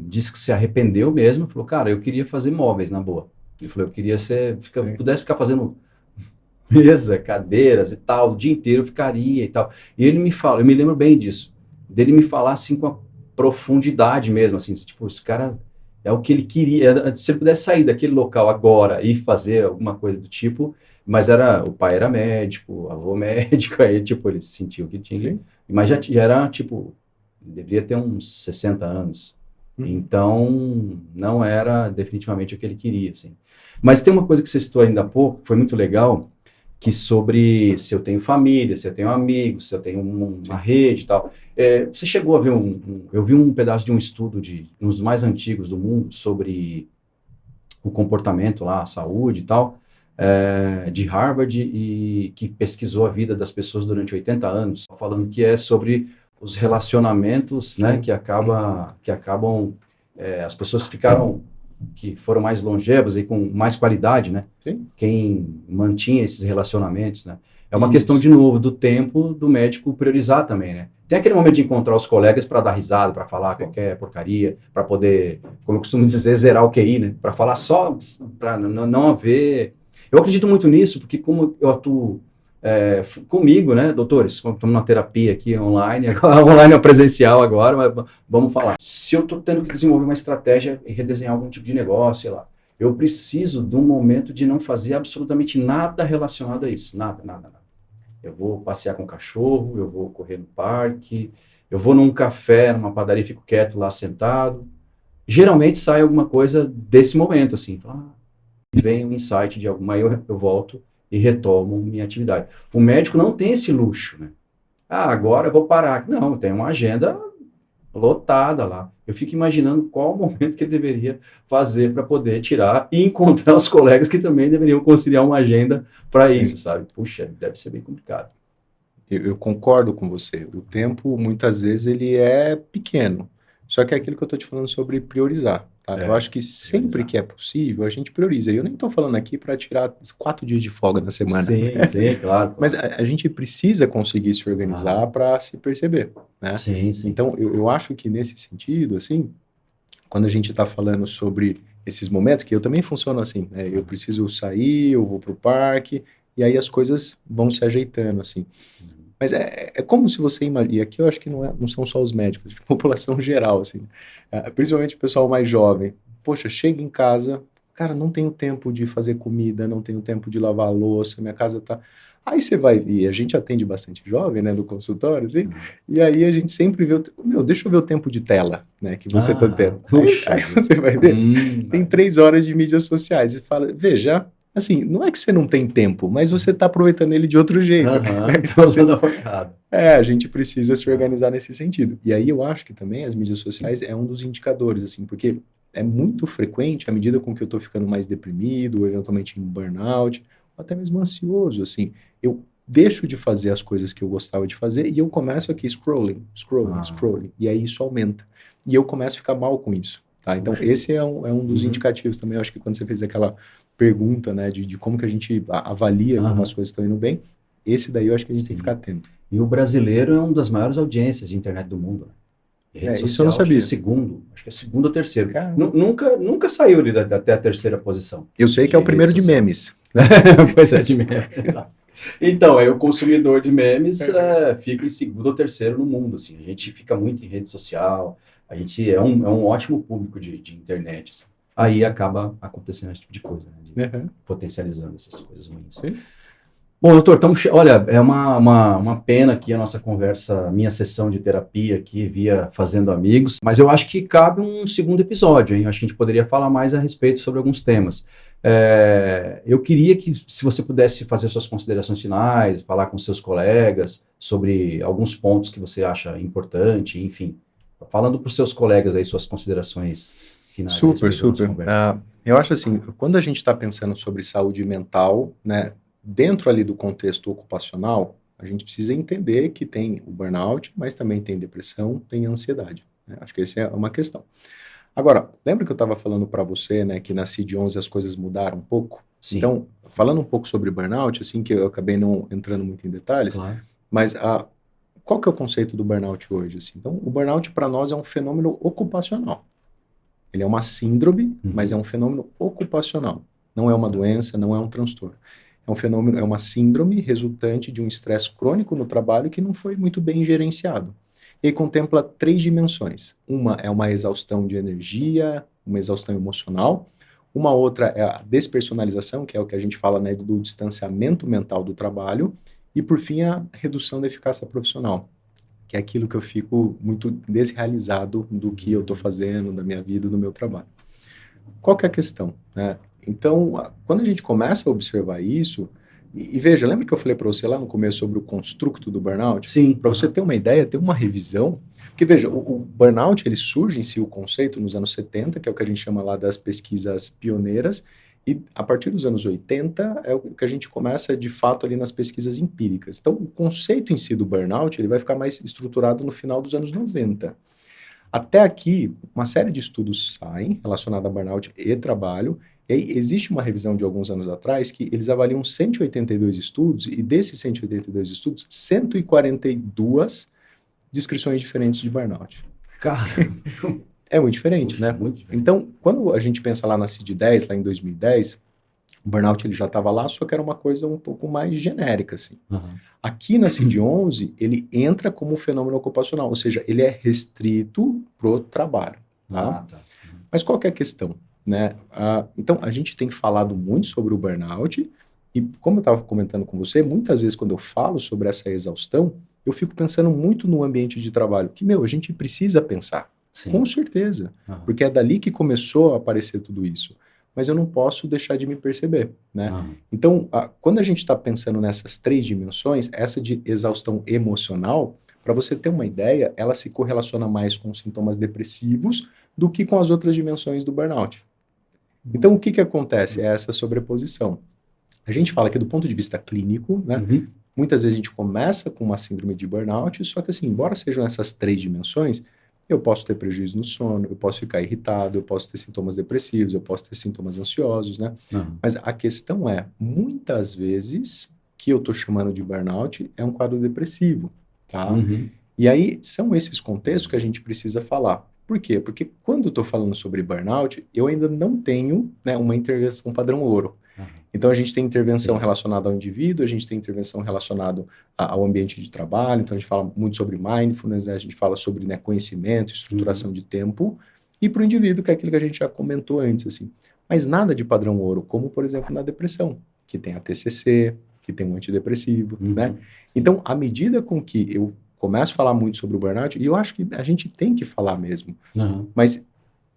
Speaker 1: Disse que se arrependeu mesmo, falou, cara, eu queria fazer móveis, na boa. Ele falou, eu queria pudesse ficar fazendo mesa, cadeiras e tal, o dia inteiro eu ficaria e tal. E ele me fala, eu me lembro bem disso, dele me falar assim com a profundidade mesmo, assim, tipo, esse cara... É o que ele queria. Se ele pudesse sair daquele local agora e fazer alguma coisa do tipo, mas o pai era médico, o avô médico, aí tipo, ele sentiu que tinha. Mas já era, tipo, deveria ter uns 60 anos. Então, não era definitivamente o que ele queria, assim. Mas tem uma coisa que você citou ainda há pouco, que foi muito legal, que sobre se eu tenho família, se eu tenho amigos, se eu tenho uma rede e tal. Você chegou a ver eu vi um pedaço de um estudo um dos mais antigos do mundo sobre o comportamento lá, a saúde e tal, de Harvard, e que pesquisou a vida das pessoas durante 80 anos, falando que é sobre os relacionamentos, né, que acabam as pessoas que foram mais longevas e com mais qualidade, né?
Speaker 2: Sim.
Speaker 1: Quem mantinha esses relacionamentos, né? É uma questão, de novo, do tempo do médico priorizar também, né? Tem aquele momento de encontrar os colegas para dar risada, para falar qualquer porcaria, para poder, como eu costumo dizer, zerar o QI, né? Para falar só, para não haver... Eu acredito muito nisso, porque como eu atuo comigo, né, doutores, estamos na terapia aqui online, online ou presencial agora, mas vamos falar. Se eu estou tendo que desenvolver uma estratégia e redesenhar algum tipo de negócio, sei lá, eu preciso de um momento de não fazer absolutamente nada relacionado a isso, nada, nada, nada. Eu vou passear com o cachorro, eu vou correr no parque, eu vou num café, numa padaria, fico quieto lá sentado. Geralmente sai alguma coisa desse momento, assim, vem um insight de alguma, aí eu volto e retomo minha atividade. O médico não tem esse luxo, né? Agora eu vou parar. Não, tem uma agenda lotada lá. Eu fico imaginando qual o momento que ele deveria fazer para poder tirar e encontrar os colegas que também deveriam conciliar uma agenda para isso, sabe? Puxa, deve ser bem complicado.
Speaker 2: Eu concordo com você. O tempo, muitas vezes, ele é pequeno. Só que é aquilo que eu estou te falando sobre priorizar. Tá? Eu acho que sempre que é possível, a gente prioriza. E eu nem estou falando aqui para tirar 4 dias de folga na semana.
Speaker 1: Sim, claro.
Speaker 2: Mas a gente precisa conseguir se organizar para se perceber. Né?
Speaker 1: Sim.
Speaker 2: Então, eu acho que nesse sentido, assim, quando a gente está falando sobre esses momentos, que eu também funciono assim, né? Eu preciso sair, eu vou para o parque, e aí as coisas vão se ajeitando, assim. Mas é como se você imagina, e aqui eu acho que não são só os médicos, a população geral, assim, principalmente o pessoal mais jovem. Poxa, chega em casa, cara, não tenho tempo de fazer comida, não tenho tempo de lavar a louça, minha casa tá... Aí você vai, e a gente atende bastante jovem, né, no consultório, assim, e aí a gente sempre vê, deixa eu ver o tempo de tela, né, que você tá tendo. Aí você vai ver, tem 3 horas de mídias sociais, e fala, veja... Assim, não é que você não tem tempo, mas você está aproveitando ele de outro jeito.
Speaker 1: Então você não foi errado.
Speaker 2: A gente precisa se organizar nesse sentido. E aí eu acho que também as mídias sociais é um dos indicadores, assim, porque é muito frequente, à medida com que eu estou ficando mais deprimido, ou eventualmente em burnout, ou até mesmo ansioso, assim, eu deixo de fazer as coisas que eu gostava de fazer e eu começo aqui scrolling. E aí isso aumenta. E eu começo a ficar mal com isso. Tá? Então, esse é um dos indicativos também. Eu acho que quando você fez aquela pergunta, né, de como que a gente avalia como as coisas estão indo bem, esse daí eu acho que a gente tem que ficar atento.
Speaker 1: E o brasileiro é uma das maiores audiências de internet do mundo.
Speaker 2: Rede social, isso eu não sabia.
Speaker 1: Acho que é segundo ou terceiro. Nunca saiu ali até a terceira posição.
Speaker 2: Eu sei que é o primeiro de memes.
Speaker 1: Pois é, de memes. Então, o consumidor de memes fica em segundo ou terceiro no mundo. Assim. A gente fica muito em rede social, a gente é um ótimo público de internet. Assim. Aí acaba acontecendo esse tipo de coisa, né? Potencializando essas coisas ruins.
Speaker 2: Sim.
Speaker 1: Bom, doutor, olha, é uma pena aqui a nossa conversa, minha sessão de terapia aqui via Fazendo Amigos, mas eu acho que cabe um segundo episódio, hein? Acho que a gente poderia falar mais a respeito sobre alguns temas. Eu queria que, se você pudesse fazer suas considerações finais, falar com seus colegas sobre alguns pontos que você acha importante, enfim, falando para os seus colegas aí suas considerações finais.
Speaker 2: Super. Eu acho assim, quando a gente está pensando sobre saúde mental, né, dentro ali do contexto ocupacional, a gente precisa entender que tem o burnout, mas também tem depressão, tem ansiedade. Né? Acho que essa é uma questão. Agora, lembra que eu estava falando para você, né, que na CID-11 as coisas mudaram um pouco?
Speaker 1: Sim.
Speaker 2: Então, falando um pouco sobre burnout, assim, que eu acabei não entrando muito em detalhes,
Speaker 1: claro.
Speaker 2: Mas qual que é o conceito do burnout hoje? Assim? Então, o burnout para nós é um fenômeno ocupacional. Ele é uma síndrome, mas é um fenômeno ocupacional. Não é uma doença, não é um transtorno. É um fenômeno, é uma síndrome resultante de um estresse crônico no trabalho que não foi muito bem gerenciado. E contempla 3 dimensões. Uma é uma exaustão de energia, uma exaustão emocional. Uma outra é a despersonalização, que é o que a gente fala, né, do distanciamento mental do trabalho. E, por fim, a redução da eficácia profissional, que é aquilo que eu fico muito desrealizado do que eu estou fazendo, da minha vida, do meu trabalho. Qual que é a questão? Né? Então, quando a gente começa a observar isso, e veja, lembra que eu falei para você lá no começo sobre o construto do burnout?
Speaker 1: Sim.
Speaker 2: Para você ter uma ideia, ter uma revisão, porque veja, o burnout, ele surge em si, o conceito, nos anos 70, que é o que a gente chama lá das pesquisas pioneiras, e a partir dos anos 80 é o que a gente começa, de fato, ali nas pesquisas empíricas. Então, o conceito em si do burnout, ele vai ficar mais estruturado no final dos anos 90. Até aqui, uma série de estudos saem relacionados a burnout e trabalho, e aí existe uma revisão de alguns anos atrás que eles avaliam 182 estudos, e desses 182 estudos, 142 descrições diferentes de burnout.
Speaker 1: Caramba!
Speaker 2: É muito diferente, né?
Speaker 1: Muito diferente.
Speaker 2: Então, quando a gente pensa lá na CID-10, lá em 2010, O burnout ele já estava lá, só que era uma coisa um pouco mais genérica, assim.
Speaker 1: Aham.
Speaker 2: Aqui na CID-11, ele entra como fenômeno ocupacional, ou seja, ele é restrito pro trabalho, tá?
Speaker 1: Ah, tá.
Speaker 2: Mas qual que é a questão, né? Então, a gente tem falado muito sobre o burnout e, como eu estava comentando com você, muitas vezes quando eu falo sobre essa exaustão, eu fico pensando muito no ambiente de trabalho, que, a gente precisa pensar,
Speaker 1: Sim.
Speaker 2: com certeza,
Speaker 1: Aham.
Speaker 2: porque é dali que começou a aparecer tudo isso. Mas eu não posso deixar de me perceber, né?
Speaker 1: Aham.
Speaker 2: Então, quando a gente está pensando nessas 3 dimensões, essa de exaustão emocional, para você ter uma ideia, ela se correlaciona mais com sintomas depressivos do que com as outras dimensões do burnout. Então, o que que acontece? É essa sobreposição. A gente fala que do ponto de vista clínico, né,
Speaker 1: Uhum.
Speaker 2: muitas vezes a gente começa com uma síndrome de burnout, só que assim, embora sejam essas 3 dimensões, eu posso ter prejuízo no sono, eu posso ficar irritado, eu posso ter sintomas depressivos, eu posso ter sintomas ansiosos, né?
Speaker 1: Aham.
Speaker 2: Mas a questão é, muitas vezes, que eu estou chamando de burnout é um quadro depressivo, tá?
Speaker 1: Uhum.
Speaker 2: E aí, são esses contextos que a gente precisa falar. Por quê? Porque quando eu estou falando sobre burnout, eu ainda não tenho, né, uma intervenção padrão ouro.
Speaker 1: Aham.
Speaker 2: Então, a gente tem intervenção
Speaker 1: Sim.
Speaker 2: relacionada ao indivíduo, a gente tem intervenção relacionada ao ambiente de trabalho, então a gente fala muito sobre mindfulness, né, a gente fala sobre, né, conhecimento, estruturação de tempo, e para o indivíduo, que é aquilo que a gente já comentou antes, assim. Mas nada de padrão ouro, como, por exemplo, na depressão, que tem a TCC, que tem um antidepressivo, né?
Speaker 1: Uhum.
Speaker 2: Então, à medida com que eu começo a falar muito sobre o burnout, e eu acho que a gente tem que falar mesmo,
Speaker 1: Aham.
Speaker 2: mas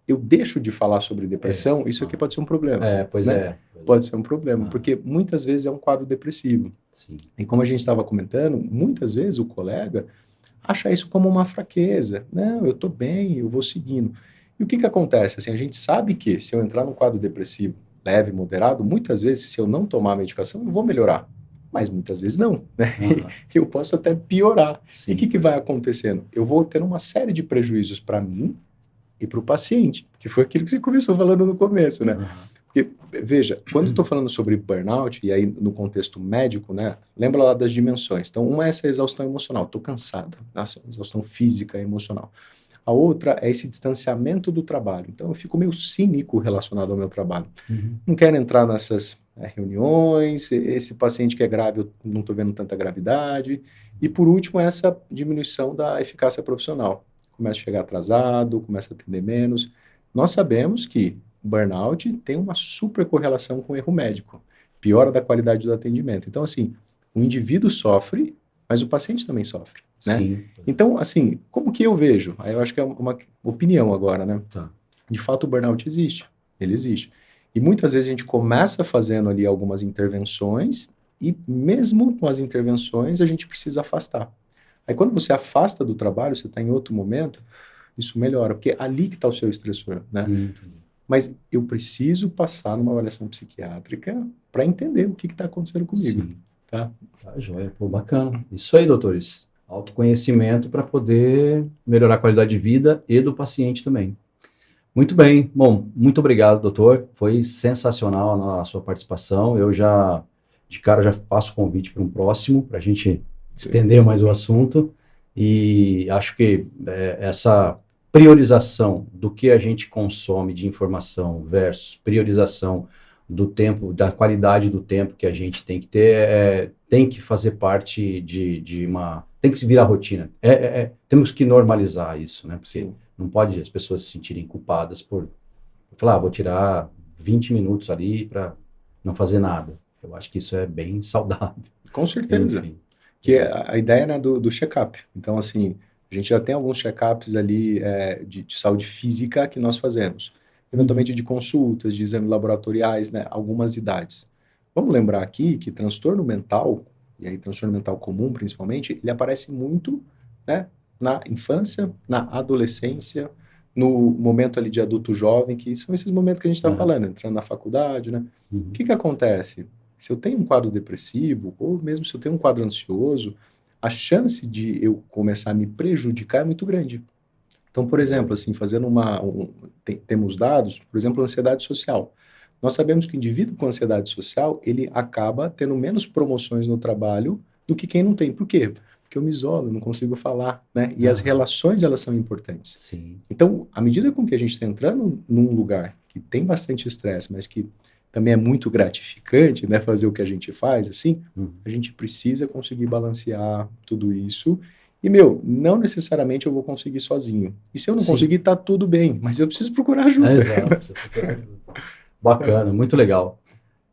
Speaker 2: eu deixo de falar sobre depressão, isso aqui
Speaker 1: Ah.
Speaker 2: pode ser um problema,
Speaker 1: Pois
Speaker 2: né?
Speaker 1: é.
Speaker 2: Pode ser um problema,
Speaker 1: Ah.
Speaker 2: porque muitas vezes é um quadro depressivo.
Speaker 1: Sim.
Speaker 2: E como a gente estava comentando, muitas vezes o colega acha isso como uma fraqueza. Não, eu estou bem, eu vou seguindo. E o que que acontece? Assim, a gente sabe que se eu entrar num quadro depressivo leve, moderado, muitas vezes, se eu não tomar a medicação, eu vou melhorar. Mas muitas vezes não, né?
Speaker 1: Aham.
Speaker 2: Eu posso até piorar. E
Speaker 1: Sim.
Speaker 2: o que que vai acontecendo? Eu vou ter uma série de prejuízos para mim e para o paciente, que foi aquilo que você começou falando no começo, né?
Speaker 1: Aham.
Speaker 2: Porque, veja, quando eu estou falando sobre burnout, e aí no contexto médico, né, lembra lá das dimensões. Então, uma é essa exaustão emocional, estou cansado, nossa, exaustão física e emocional. A outra é esse distanciamento do trabalho. Então, eu fico meio cínico relacionado ao meu trabalho.
Speaker 1: Uhum.
Speaker 2: Não quero entrar nessas reuniões, esse paciente que é grave, eu não estou vendo tanta gravidade. E, por último, essa diminuição da eficácia profissional. Começa a chegar atrasado, começa a atender menos. Nós sabemos que burnout tem uma super correlação com o erro médico, piora da qualidade do atendimento. Então, assim, o indivíduo sofre, mas o paciente também sofre, né?
Speaker 1: Sim.
Speaker 2: Então, assim, como que eu vejo? Aí eu acho que é uma opinião agora, né?
Speaker 1: Tá.
Speaker 2: De fato, o burnout existe, ele existe. E muitas vezes a gente começa fazendo ali algumas intervenções e mesmo com as intervenções a gente precisa afastar. Aí quando você afasta do trabalho, você está em outro momento, isso melhora, porque é ali que está o seu estressor, né?
Speaker 1: Entendi.
Speaker 2: Mas eu preciso passar numa avaliação psiquiátrica para entender o que está acontecendo comigo,
Speaker 1: Sim.
Speaker 2: tá?
Speaker 1: Tá, joia. Pô, bacana. Isso aí, doutores. Autoconhecimento para poder melhorar a qualidade de vida e do paciente também. Muito bem. Bom, muito obrigado, doutor. Foi sensacional a sua participação. Eu já, de cara, já faço convite para um próximo, para a gente estender mais o assunto. E acho que essa priorização do que a gente consome de informação versus priorização do tempo, da qualidade do tempo que a gente tem que ter, tem que fazer parte de uma... Tem que se virar rotina. Temos que normalizar isso, né? Porque
Speaker 2: Sim.
Speaker 1: não pode as pessoas se sentirem culpadas por falar, vou tirar 20 minutos ali para não fazer nada. Eu acho que isso é bem saudável.
Speaker 2: Com certeza.
Speaker 1: Enfim.
Speaker 2: Que a ideia, né, do check-up. Então, assim, a gente já tem alguns check-ups ali de saúde física que nós fazemos. Eventualmente de consultas, de exames laboratoriais, né, algumas idades. Vamos lembrar aqui que transtorno mental, e aí transtorno mental comum principalmente, ele aparece muito, né, na infância, na adolescência, no momento ali de adulto jovem, que são esses momentos que a gente está falando, entrando na faculdade, né? O que que acontece? Se eu tenho um quadro depressivo, ou mesmo se eu tenho um quadro ansioso, a chance de eu começar a me prejudicar é muito grande. Então, por exemplo, assim, fazendo temos dados, por exemplo, ansiedade social. Nós sabemos que o indivíduo com ansiedade social, ele acaba tendo menos promoções no trabalho do que quem não tem. Por quê? Porque eu me isolo, não consigo falar, né? E as relações, elas são importantes.
Speaker 1: Sim.
Speaker 2: Então, à medida com que a gente está entrando num lugar que tem bastante estresse, mas que também é muito gratificante, né, fazer o que a gente faz, assim, a gente precisa conseguir balancear tudo isso. E, não necessariamente eu vou conseguir sozinho. E se eu não conseguir, tá tudo bem, mas eu preciso procurar ajuda.
Speaker 1: Exato, preciso procurar ajuda. Bacana, muito legal.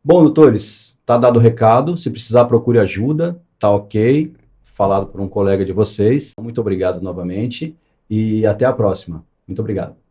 Speaker 1: Bom, doutores, tá dado o recado. Se precisar, procure ajuda, tá ok. Falado por um colega de vocês. Muito obrigado novamente e até a próxima. Muito obrigado.